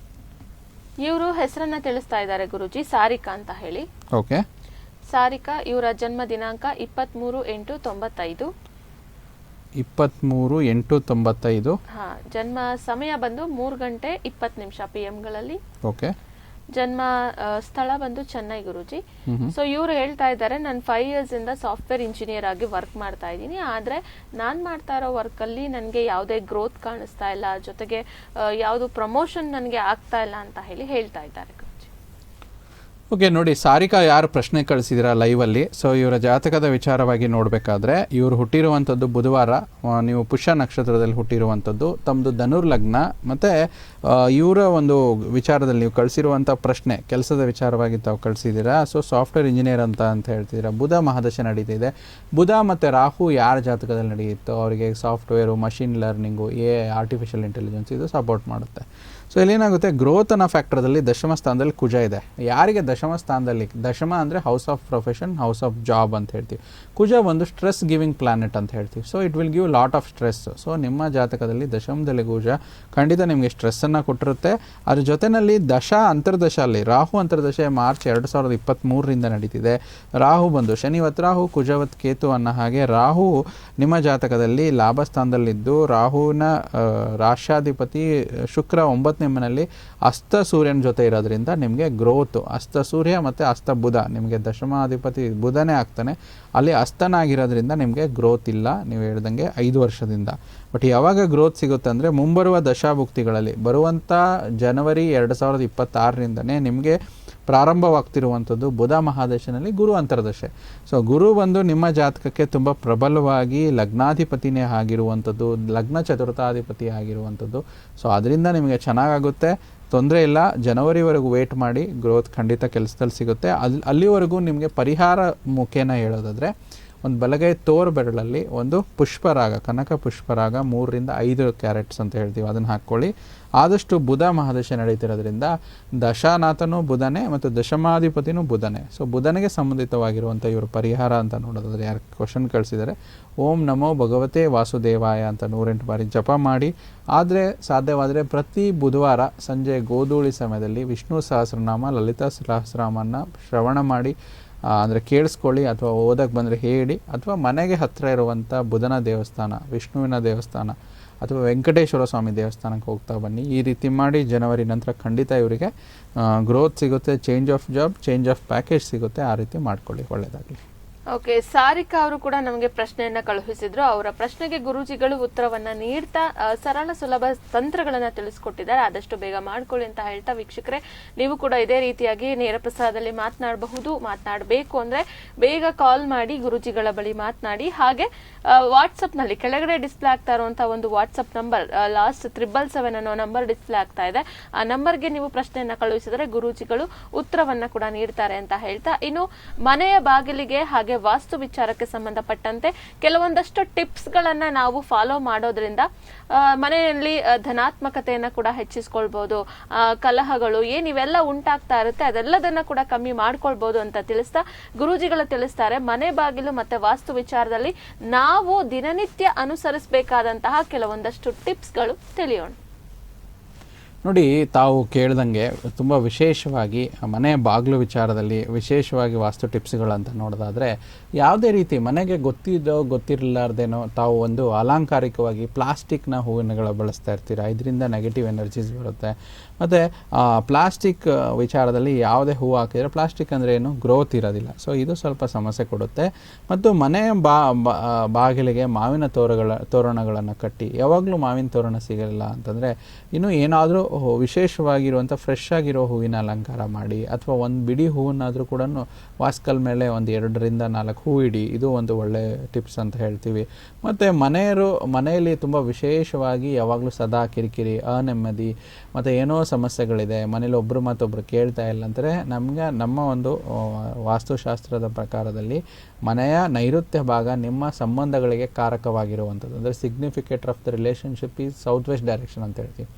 ಇವರು ಹೆಸರನ್ನ ತಿಳಿಸ್ತಾ ಇದ್ದಾರೆ ಗುರೂಜಿ, ಸಾರಿಕಾ ಅಂತ ಹೇಳಿ. ಓಕೆ. ಸಾರಿಕಾ, ಇವರ ಜನ್ಮ ದಿನಾಂಕ 23/8/95. 23/8/95. ಜನ್ಮ ಸಮಯ ಬಂದು 3:20 PM ಗಳಲ್ಲಿ. ಓಕೆ. ಜನ್ಮ ಸ್ಥಳ ಬಂದು ಚೆನ್ನೈ ಗುರೂಜಿ. ಸೊ ಇವ್ರು ಹೇಳ್ತಾ ಇದ್ದಾರೆ, ನಾನು 5 years ಇಂದ ಸಾಫ್ಟ್ವೇರ್ ಇಂಜಿನಿಯರ್ ಆಗಿ ವರ್ಕ್ ಮಾಡ್ತಾ ಇದ್ದೀನಿ. ಆದ್ರೆ ನಾನ್ ಮಾಡ್ತಾ ಇರೋ ವರ್ಕ್ ಅಲ್ಲಿ ನನಗೆ ಯಾವುದೇ ಗ್ರೋತ್ ಕಾಣಿಸ್ತಾ ಇಲ್ಲ, ಜೊತೆಗೆ ಯಾವುದು ಪ್ರಮೋಷನ್ ನನಗೆ ಆಗ್ತಾ ಇಲ್ಲ ಅಂತ ಹೇಳಿ ಹೇಳ್ತಾ ಇದ್ದಾರೆ ಗುರೂಜಿ. ಓಕೆ, ನೋಡಿ, ಸಾರಿಕಾ ಯಾರು ಪ್ರಶ್ನೆ ಕಳಿಸಿದಿರ ಲೈವಲ್ಲಿ, ಸೊ ಇವರ ಜಾತಕದ ವಿಚಾರವಾಗಿ ನೋಡಬೇಕಾದ್ರೆ ಇವರು ಹುಟ್ಟಿರುವಂಥದ್ದು ಬುಧವಾರ, ನೀವು ಪುಷ್ಯ ನಕ್ಷತ್ರದಲ್ಲಿ ಹುಟ್ಟಿರುವಂಥದ್ದು, ತಮ್ಮದು ಧನುರ್ ಲಗ್ನ, ಮತ್ತು ಇವರ ಒಂದು ವಿಚಾರದಲ್ಲಿ ನೀವು ಕಳಿಸಿರುವಂಥ ಪ್ರಶ್ನೆ ಕೆಲಸದ ವಿಚಾರವಾಗಿ ತಾವು ಕಳಿಸಿದ್ದೀರಾ. ಸೊ ಸಾಫ್ಟ್ವೇರ್ ಇಂಜಿನಿಯರ್ ಅಂತ ಹೇಳ್ತಿದ್ದೀರಾ. ಬುಧ ಮಹಾದಶೆ ನಡೀತಿದೆ. ಬುಧ ಮತ್ತು ರಾಹು ಯಾರ ಜಾತಕದಲ್ಲಿ ನಡೆಯುತ್ತೋ ಅವರಿಗೆ software, machine learning, artificial intelligence ಇದು ಸಪೋರ್ಟ್ ಮಾಡುತ್ತೆ. ಸೊ ಇಲ್ಲೇನಾಗುತ್ತೆ, ಗ್ರೋತ್ ಅನ್ನೋ ಫ್ಯಾಕ್ಟರ್ದಲ್ಲಿ ದಶಮ ಸ್ಥಾನದಲ್ಲಿ ಕುಜ ಇದೆ. ಯಾರಿಗೆ ದಶಮ ಸ್ಥಾನದಲ್ಲಿ, ದಶಮ ಅಂದರೆ house of profession, house of job ಅಂತ ಹೇಳ್ತೀವಿ. ಕುಜ ಒಂದು ಸ್ಟ್ರೆಸ್ ಗಿವಿಂಗ್ ಪ್ಲಾನೆಟ್ ಅಂತ ಹೇಳ್ತೀವಿ. So it will give lot of stress. So ನಿಮ್ಮ ಜಾತಕದಲ್ಲಿ ದಶಮದಲ್ಲಿ ಕುಜ ಖಂಡಿತ ನಿಮಗೆ ಸ್ಟ್ರೆಸ್ಸನ್ನು ಕೊಟ್ಟಿರುತ್ತೆ. ಅದ್ರ ಜೊತೆಯಲ್ಲಿ ಅಂತರ್ದಶ ಅಲ್ಲಿ ರಾಹು ಅಂತರ್ದಶೆ ಮಾರ್ಚ್ 2023 ನಡೀತಿದೆ. ರಾಹು ಬಂದು ಶನಿವತ್ ರಾಹು, ಕುಜವತ್ ಕೇತು ಅನ್ನೋ ಹಾಗೆ ರಾಹು ನಿಮ್ಮ ಜಾತಕದಲ್ಲಿ ಲಾಭ ಸ್ಥಾನದಲ್ಲಿದ್ದು, ರಾಹುವಿನ ರಾಶ್ಯಾಧಿಪತಿ ಶುಕ್ರ 9ನೇ ಮನೆಯಲ್ಲಿ ಅಸ್ತ ಸೂರ್ಯನ ಜೊತೆ ಇರೋದ್ರಿಂದ ನಿಮಗೆ ಗ್ರೋತು. ಅಸ್ತ ಸೂರ್ಯ ಮತ್ತು ಅಸ್ತ ಬುಧ, ನಿಮಗೆ ದಶಮಾಧಿಪತಿ ಬುಧನೇ ಆಗ್ತಾನೆ, ಅಲ್ಲಿ ಅಸ್ತನಾಗಿರೋದ್ರಿಂದ ನಿಮಗೆ ಗ್ರೋತ್ ಇಲ್ಲ ನೀವು ಹೇಳ್ದಂಗೆ 5 ವರ್ಷದಿಂದ. ಬಟ್ ಯಾವಾಗ ಗ್ರೋತ್ ಸಿಗುತ್ತೆ ಅಂದರೆ ಮುಂಬರುವ ದಶಾಭುಕ್ತಿಗಳಲ್ಲಿ ಬರುವಂಥ ಜನವರಿ 2026ರಿಂದನೇ ನಿಮಗೆ ಪ್ರಾರಂಭವಾಗ್ತಿರುವಂಥದ್ದು ಬುಧ ಮಹಾದಶೆನಲ್ಲಿ ಗುರು ಅಂತರ್ದಶೆ. ಸೊ ಗುರು ಬಂದು ನಿಮ್ಮ ಜಾತಕಕ್ಕೆ ತುಂಬ ಪ್ರಬಲವಾಗಿ ಲಗ್ನಾಧಿಪತಿನೇ ಆಗಿರುವಂಥದ್ದು, ಲಗ್ನ ಚತುರ್ಥಾಧಿಪತಿ ಆಗಿರುವಂಥದ್ದು. ಸೊ ಅದರಿಂದ ನಿಮಗೆ ಚೆನ್ನಾಗಾಗುತ್ತೆ, ತೊಂದರೆ ಇಲ್ಲ. ಜನವರಿವರೆಗೂ ವೇಟ್ ಮಾಡಿ, ಗ್ರೋತ್ ಖಂಡಿತ ಕೆಲಸದಲ್ಲಿ ಸಿಗುತ್ತೆ. ಅಲ್ಲಿವರೆಗೂ ನಿಮಗೆ ಪರಿಹಾರ ಮುಖೇನ ಹೇಳೋದಾದರೆ, ಒಂದು ಬಲಗೈ ತೋರ್ ಬೆರಳಲ್ಲಿ ಒಂದು ಪುಷ್ಪರಾಗ, ಕನಕ ಪುಷ್ಪರಾಗ 3-5 ಕ್ಯಾರೆಟ್ಸ್ ಅಂತ ಹೇಳ್ತೀವಿ, ಅದನ್ನು ಹಾಕ್ಕೊಳ್ಳಿ. ಆದಷ್ಟು ಬುಧ ಮಹಾದಶೆ ನಡೀತಿರೋದ್ರಿಂದ ದಶಾನಾಥನೂ ಬುಧನೇ ಮತ್ತು ದಶಮಾಧಿಪತಿನೂ ಬುಧನೇ. ಸೊ ಬುಧನಿಗೆ ಸಂಬಂಧಿತವಾಗಿರುವಂಥ ಇವರು ಪರಿಹಾರ ಅಂತ ನೋಡೋದಾದರೆ ಯಾರು ಕ್ವಶನ್ ಕಳಿಸಿದ್ದಾರೆ, ಓಂ ನಮೋ ಭಗವತೆ ವಾಸುದೇವಾಯ ಅಂತ 108 ಬಾರಿ ಜಪ ಮಾಡಿ. ಆದರೆ ಸಾಧ್ಯವಾದರೆ ಪ್ರತಿ ಬುಧವಾರ ಸಂಜೆ ಗೋಧೂಳಿ ಸಮಯದಲ್ಲಿ ವಿಷ್ಣು ಸಹಸ್ರನಾಮ, ಲಲಿತಾ ಸಹಸ್ರನಾಮನ ಶ್ರವಣ ಮಾಡಿ, ಅಂದರೆ ಕೇಳಿಸ್ಕೊಳ್ಳಿ, ಅಥವಾ ಓದಕ್ಕೆ ಬಂದರೆ ಹೇಳಿ, ಅಥವಾ ಮನೆಗೆ ಹತ್ತಿರ ಇರುವಂಥ ಬುಧನ ದೇವಸ್ಥಾನ, ವಿಷ್ಣುವಿನ ದೇವಸ್ಥಾನ ಅಥವಾ ವೆಂಕಟೇಶ್ವರ ಸ್ವಾಮಿ ದೇವಸ್ಥಾನಕ್ಕೆ ಹೋಗ್ತಾ ಬನ್ನಿ. ಈ ರೀತಿ ಮಾಡಿ ಜನವರಿ ನಂತರ ಖಂಡಿತ ಇವರಿಗೆ ಗ್ರೋತ್ ಸಿಗುತ್ತೆ, change of job, change of package ಸಿಗುತ್ತೆ. ಆ ರೀತಿ ಮಾಡ್ಕೊಳ್ಳಿ, ಒಳ್ಳೆಯದಾಗಲಿ. ಓಕೆ, ಸಾರಿಕಾ ಅವರು ಕೂಡ ನಮಗೆ ಪ್ರಶ್ನೆಯನ್ನ ಕಳುಹಿಸಿದ್ರು. ಅವರ ಪ್ರಶ್ನೆಗೆ ಗುರೂಜಿಗಳು ಉತ್ತರವನ್ನ ನೀಡ್ತಾ ಸರಳ ಸುಲಭ ತಂತ್ರಗಳನ್ನ ತಿಳಿಸ್ಕೊಟ್ಟಿದ್ದಾರೆ. ಆದಷ್ಟು ಬೇಗ ಮಾಡ್ಕೊಳ್ಳಿ ಅಂತ ಹೇಳ್ತಾ, ವೀಕ್ಷಕರೇ ನೀವು ಕೂಡ ಇದೇ ರೀತಿಯಾಗಿ ನೇರ ಪ್ರಸಾರದಲ್ಲಿ ಮಾತನಾಡಬೇಕು ಅಂದ್ರೆ ಬೇಗ ಕಾಲ್ ಮಾಡಿ ಗುರೂಜಿಗಳ ಬಳಿ ಮಾತನಾಡಿ. ಹಾಗೆ ವಾಟ್ಸ್ಆಪ್ ನಲ್ಲಿ ಕೆಳಗಡೆ ಡಿಸ್ಪ್ಲೇ ಆಗ್ತಾ ಇರುವಂತಹ ಒಂದು ವಾಟ್ಸ್ಆಪ್ ನಂಬರ್ ಲಾಸ್ಟ್ 777 ಅನ್ನೋ ನಂಬರ್ ಡಿಸ್ಪ್ಲೇ ಆಗ್ತಾ ಇದೆ. ಆ ನಂಬರ್ಗೆ ನೀವು ಪ್ರಶ್ನೆಯನ್ನ ಕಳುಹಿಸಿದರೆ ಗುರೂಜಿಗಳು ಉತ್ತರವನ್ನ ಕೂಡ ನೀಡ್ತಾರೆ ಅಂತ ಹೇಳ್ತಾ, ಇನ್ನು ಮನೆಯ ಬಾಗಿಲಿಗೆ ಹಾಗೆ ವಾಸ್ತು ವಿಚಾರಕ್ಕೆ ಸಂಬಂಧಪಟ್ಟಂತೆ ಕೆಲವೊಂದಷ್ಟು ಟಿಪ್ಸ್ ಗಳನ್ನ ನಾವು ಫಾಲೋ ಮಾಡೋದ್ರಿಂದ ಮನೆಯಲ್ಲಿ ಧನಾತ್ಮಕತೆಯನ್ನ ಕೂಡ ಹೆಚ್ಚಿಸ್ಕೊಳ್ಬಹುದು. ಕಲಹಗಳು ಇವೆಲ್ಲ ಉಂಟಾಗ್ತಾ ಇರುತ್ತೆ, ಅದೆಲ್ಲದನ್ನ ಕೂಡ ಕಮ್ಮಿ ಮಾಡ್ಕೊಳ್ಬಹುದು ಅಂತ ತಿಳಿಸ್ತಾ ಗುರೂಜಿಗಳು ತಿಳಿಸ್ತಾರೆ, ಮನೆ ಬಾಗಿಲು ಮತ್ತೆ ವಾಸ್ತು ವಿಚಾರದಲ್ಲಿ ನಾವು ದಿನನಿತ್ಯ ಅನುಸರಿಸಬೇಕಾದಂತಹ ಕೆಲವೊಂದಷ್ಟು ಟಿಪ್ಸ್ಗಳು ತಿಳಿಯೋಣ. ನೋಡಿ, ತಾವು ಕೇಳ್ದಂಗೆ ತುಂಬ ವಿಶೇಷವಾಗಿ ಮನೆ ಬಾಗಿಲು ವಿಚಾರದಲ್ಲಿ ವಿಶೇಷವಾಗಿ ವಾಸ್ತು ಟಿಪ್ಸ್ಗಳಂತ ನೋಡೋದಾದರೆ, ಯಾವುದೇ ರೀತಿ ಮನೆಗೆ ಗೊತ್ತಿರಲಾರ್ದೇನೋ ತಾವು ಒಂದು ಅಲಂಕಾರಿಕವಾಗಿ ಪ್ಲಾಸ್ಟಿಕ್ನ ಹೂವಿನಗಳ ಬಳಸ್ತಾ ಇರ್ತೀರ, ಇದರಿಂದ ನೆಗೆಟಿವ್ ಎನರ್ಜೀಸ್ ಬರುತ್ತೆ. ಮತ್ತು ಪ್ಲಾಸ್ಟಿಕ್ ವಿಚಾರದಲ್ಲಿ ಯಾವುದೇ ಹೂವು ಹಾಕಿದರೆ, ಪ್ಲಾಸ್ಟಿಕ್ ಅಂದರೆ ಏನು, ಗ್ರೋತ್ ಇರೋದಿಲ್ಲ. ಸೊ ಇದು ಸ್ವಲ್ಪ ಸಮಸ್ಯೆ ಕೊಡುತ್ತೆ. ಮತ್ತು ಮನೆ ಬಾಗಿಲಿಗೆ ಮಾವಿನ ತೋರಣಗಳನ್ನು ಕಟ್ಟಿ, ಯಾವಾಗಲೂ ಮಾವಿನ ತೋರಣ ಸಿಗಲಿಲ್ಲ ಅಂತಂದರೆ ಇನ್ನು ಏನಾದರೂ ವಿಶೇಷವಾಗಿರುವಂಥ ಫ್ರೆಶ್ ಆಗಿರೋ ಹೂವಿನ ಅಲಂಕಾರ ಮಾಡಿ, ಅಥವಾ ಒಂದು ಬಿಡಿ ಹೂವನ್ನಾದರೂ ಕೂಡ ವಾಸ್ಕಲ್ ಮೇಲೆ ಒಂದು 2-4 ಹೂ ಇಡಿ. ಇದು ಒಂದು ಒಳ್ಳೆ ಟಿಪ್ಸ್ ಅಂತ ಹೇಳ್ತೀವಿ. ಮತ್ತು ಮನೆಯಲ್ಲಿ ತುಂಬ ವಿಶೇಷವಾಗಿ ಯಾವಾಗಲೂ ಸದಾ ಕಿರಿಕಿರಿ, ಅನೆಮ್ಮದಿ ಮತ್ತು ಏನೋ ಸಮಸ್ಯೆಗಳಿದೆ, ಮನೇಲಿ ಒಬ್ಬರು ಮತ್ತೊಬ್ಬರು ಕೇಳ್ತಾ ಇಲ್ಲ ಅಂದರೆ ನಮ್ಮ ಒಂದು ವಾಸ್ತುಶಾಸ್ತ್ರದ ಪ್ರಕಾರದಲ್ಲಿ ಮನೆಯ ನೈಋತ್ಯ ಭಾಗ ನಿಮ್ಮ ಸಂಬಂಧಗಳಿಗೆ ಕಾರಕವಾಗಿರುವಂಥದ್ದು, ಅಂದರೆ significator of the relationship is south west direction ಅಂತ ಹೇಳ್ತೀವಿ.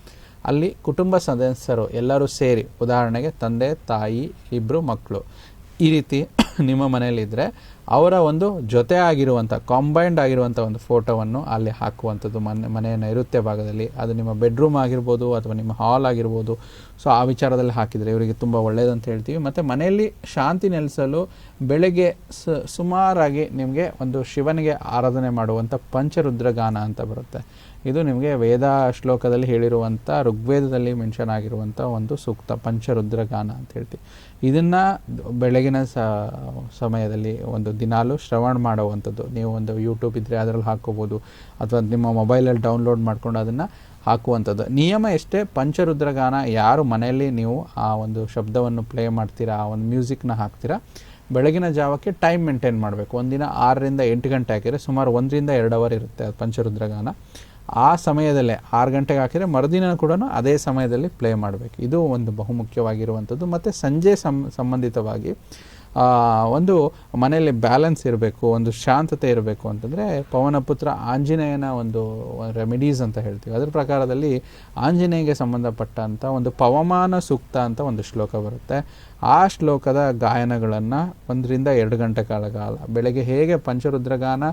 ಅಲ್ಲಿ ಕುಟುಂಬ ಸದಸ್ಯರು ಎಲ್ಲರೂ ಸೇರಿ, ಉದಾಹರಣೆಗೆ ತಂದೆ ತಾಯಿ ಇಬ್ಬರು ಮಕ್ಕಳು ಈ ರೀತಿ ನಿಮ್ಮ ಮನೆಯಲ್ಲಿದ್ದರೆ ಅವರ ಒಂದು ಜೊತೆ ಆಗಿರುವಂಥ ಕಾಂಬೈಂಡ್ ಆಗಿರುವಂಥ ಒಂದು ಫೋಟೋವನ್ನು ಅಲ್ಲಿ ಹಾಕುವಂಥದ್ದು ಮನೆಯ ನೈಋತ್ಯ ಭಾಗದಲ್ಲಿ. ಅದು ನಿಮ್ಮ ಬೆಡ್ರೂಮ್ ಆಗಿರ್ಬೋದು ಅಥವಾ ನಿಮ್ಮ ಹಾಲ್ ಆಗಿರ್ಬೋದು. ಸೊ ಆ ವಿಚಾರದಲ್ಲಿ ಹಾಕಿದರೆ ಇವರಿಗೆ ತುಂಬ ಒಳ್ಳೆಯದಂತ ಹೇಳ್ತೀವಿ. ಮತ್ತು ಮನೆಯಲ್ಲಿ ಶಾಂತಿ ನೆಲೆಸಲು ಬೆಳಗ್ಗೆ ಸುಮಾರಾಗಿ ನಿಮಗೆ ಒಂದು ಶಿವನಿಗೆ ಆರಾಧನೆ ಮಾಡುವಂಥ ಪಂಚರುದ್ರಗಾನ ಅಂತ ಬರುತ್ತೆ. ಇದು ನಿಮಗೆ ವೇದ ಶ್ಲೋಕದಲ್ಲಿ ಹೇಳಿರುವಂಥ ಋಗ್ವೇದದಲ್ಲಿ ಮೆನ್ಷನ್ ಆಗಿರುವಂಥ ಒಂದು ಸೂಕ್ತ, ಪಂಚರುದ್ರಗಾನ ಅಂತ ಹೇಳ್ತೀವಿ. ಇದನ್ನು ಬೆಳಗಿನ ಸಮಯದಲ್ಲಿ ಒಂದು ದಿನಾಲು ಶ್ರವಣ ಮಾಡುವಂಥದ್ದು. ನೀವು ಒಂದು ಯೂಟ್ಯೂಬ್ ಇದ್ದರೆ ಅದರಲ್ಲಿ ಹಾಕ್ಕೋಬೋದು, ಅಥವಾ ನಿಮ್ಮ ಮೊಬೈಲಲ್ಲಿ ಡೌನ್ಲೋಡ್ ಮಾಡಿಕೊಂಡು ಅದನ್ನು ಹಾಕುವಂಥದ್ದು. ನಿಯಮ ಎಷ್ಟೇ, ಪಂಚರುದ್ರಗಾನ ಯಾರು ಮನೆಯಲ್ಲಿ ನೀವು ಆ ಒಂದು ಶಬ್ದವನ್ನು ಪ್ಲೇ ಮಾಡ್ತೀರಾ, ಆ ಒಂದು ಮ್ಯೂಸಿಕ್ನ ಹಾಕ್ತೀರಾ, ಬೆಳಗಿನ ಜಾವಕ್ಕೆ ಟೈಮ್ ಮೇಂಟೈನ್ ಮಾಡಬೇಕು. ಒಂದಿನ 6ರಿಂದ 8 ಗಂಟೆ ಹಾಕಿದರೆ ಸುಮಾರು 1ರಿಂದ 2 ಅವರ್ ಇರುತ್ತೆ ಅದು ಪಂಚರುದ್ರಗಾನ. ಆ ಸಮಯದಲ್ಲೇ 6 ಗಂಟೆಗೆ ಹಾಕಿದರೆ ಮರುದಿನ ಕೂಡ ಅದೇ ಸಮಯದಲ್ಲಿ ಪ್ಲೇ ಮಾಡಬೇಕು. ಇದು ಒಂದು ಬಹುಮುಖ್ಯವಾಗಿರುವಂಥದ್ದು. ಮತ್ತು ಸಂಜೆ ಸಂಬಂಧಿತವಾಗಿ ಒಂದು ಮನೆಯಲ್ಲಿ ಬ್ಯಾಲೆನ್ಸ್ ಇರಬೇಕು, ಒಂದು ಶಾಂತತೆ ಇರಬೇಕು ಅಂತಂದರೆ ಪವನಪುತ್ರ ಆಂಜನೇಯನ ಒಂದು ರೆಮಿಡೀಸ್ ಅಂತ ಹೇಳ್ತೀವಿ. ಅದರ ಪ್ರಕಾರದಲ್ಲಿ ಆಂಜನೇಯಗೆ ಸಂಬಂಧಪಟ್ಟಂಥ ಒಂದು ಪವಮಾನ ಸೂಕ್ತ ಅಂತ ಒಂದು ಶ್ಲೋಕ ಬರುತ್ತೆ. ಆ ಶ್ಲೋಕದ ಗಾಯನಗಳನ್ನು 1ರಿಂದ 2 ಗಂಟೆ ಕಾಲ ಬೆಳಗ್ಗೆ ಹೇಗೆ ಪಂಚರುದ್ರಗಾನ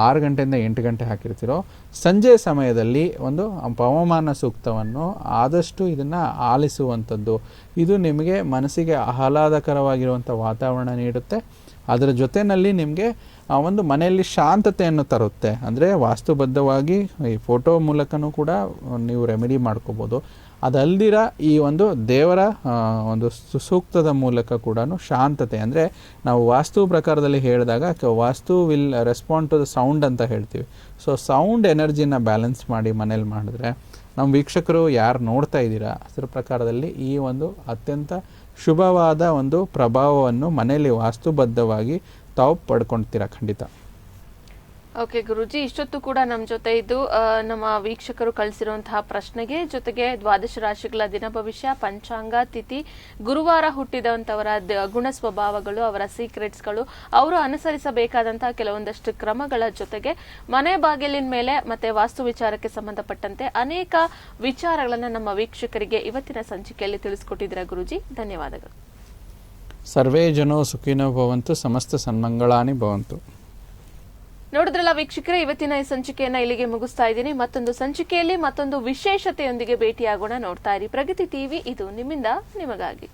6 ಗಂಟೆಯಿಂದ 8 ಗಂಟೆ ಹಾಕಿರ್ತೀರೋ, ಸಂಜೆ ಸಮಯದಲ್ಲಿ ಒಂದು ಪವಮಾನ ಸೂಕ್ತವನ್ನು ಆದಷ್ಟು ಇದನ್ನು ಆಲಿಸುವಂಥದ್ದು. ಇದು ನಿಮಗೆ ಮನಸ್ಸಿಗೆ ಆಹ್ಲಾದಕರವಾಗಿರುವಂಥ ವಾತಾವರಣ ನೀಡುತ್ತೆ. ಅದರ ಜೊತೆಯಲ್ಲಿ ನಿಮಗೆ ಒಂದು ಮನೆಯಲ್ಲಿ ಶಾಂತತೆಯನ್ನು ತರುತ್ತೆ. ಅಂದರೆ ವಾಸ್ತುಬದ್ಧವಾಗಿ ಈ ಫೋಟೋ ಮೂಲಕನೂ ಕೂಡ ನೀವು ರೆಮಿಡಿ ಮಾಡ್ಕೋಬೋದು. ಅದಲ್ದಿರ ಈ ಒಂದು ದೇವರ ಒಂದು ಸೂಕ್ತದ ಮೂಲಕ ಕೂಡ ಶಾಂತತೆ, ಅಂದರೆ ನಾವು ವಾಸ್ತು ಪ್ರಕಾರದಲ್ಲಿ ಹೇಳಿದಾಗ vastu will respond to the sound ಅಂತ ಹೇಳ್ತೀವಿ. ಸೊ ಸೌಂಡ್ ಎನರ್ಜಿನ ಬ್ಯಾಲೆನ್ಸ್ ಮಾಡಿ ಮನೇಲಿ ಮಾಡಿದ್ರೆ ನಮ್ಮ ವೀಕ್ಷಕರು ಯಾರು ನೋಡ್ತಾ ಇದ್ದೀರಾ ಅದರ ಪ್ರಕಾರದಲ್ಲಿ ಈ ಒಂದು ಅತ್ಯಂತ ಶುಭವಾದ ಒಂದು ಪ್ರಭಾವವನ್ನು ಮನೆಯಲ್ಲಿ ವಾಸ್ತುಬದ್ಧವಾಗಿ ತಾವು ಪಡ್ಕೊಳ್ತೀರಾ ಖಂಡಿತ. ಓಕೆ ಗುರುಜಿ, ಇಷ್ಟೊತ್ತು ಕೂಡ ನಮ್ಮ ಜೊತೆ ಇದ್ದು ನಮ್ಮ ವೀಕ್ಷಕರು ಕಳಿಸಿರುವಂತಹ ಪ್ರಶ್ನೆಗೆ ಜೊತೆಗೆ ದ್ವಾದಶ ರಾಶಿಗಳ ದಿನ ಭವಿಷ್ಯ, ಪಂಚಾಂಗ, ತಿಥಿ, ಗುರುವಾರ ಹುಟ್ಟಿದಂಥವರ ಗುಣ ಸ್ವಭಾವಗಳು, ಅವರ ಸೀಕ್ರೆಟ್ಸ್ಗಳು, ಅವರು ಅನುಸರಿಸಬೇಕಾದಂತಹ ಕೆಲವೊಂದಷ್ಟು ಕ್ರಮಗಳ ಜೊತೆಗೆ ಮನೆ ಬಾಗಿಲಿನ ಮೇಲೆ ಮತ್ತೆ ವಾಸ್ತು ವಿಚಾರಕ್ಕೆ ಸಂಬಂಧಪಟ್ಟಂತೆ ಅನೇಕ ವಿಚಾರಗಳನ್ನು ನಮ್ಮ ವೀಕ್ಷಕರಿಗೆ ಇವತ್ತಿನ ಸಂಚಿಕೆಯಲ್ಲಿ ತಿಳಿಸ್ಕೊಟ್ಟಿದ್ದೀರಾ ಗುರುಜಿ. ಧನ್ಯವಾದಗಳು. ಸರ್ವೇ ಜನೋ ಸುಖಿನೋ ಭವಂತು, ಸಮಸ್ತ ಸನ್ಮಂಗಳಾನಿ ಭವಂತು. ನೋಡಿದ್ರಲ್ಲ ವೀಕ್ಷಕರೇ, ಇವತ್ತಿನ ಈ ಸಂಚಿಕೆಯನ್ನ ಇಲ್ಲಿಗೆ ಮುಗಿಸ್ತಾ ಇದ್ದೀನಿ. ಮತ್ತೊಂದು ಸಂಚಿಕೆಯಲ್ಲಿ ಮತ್ತೊಂದು ವಿಶೇಷತೆಯೊಂದಿಗೆ ಭೇಟಿಯಾಗೋಣ. ನೋಡ್ತಾ ಇರಿ ಪ್ರಗತಿ ಟಿವಿ, ಇದು ನಿಮ್ಮಿಂದ ನಿಮಗಾಗಿ.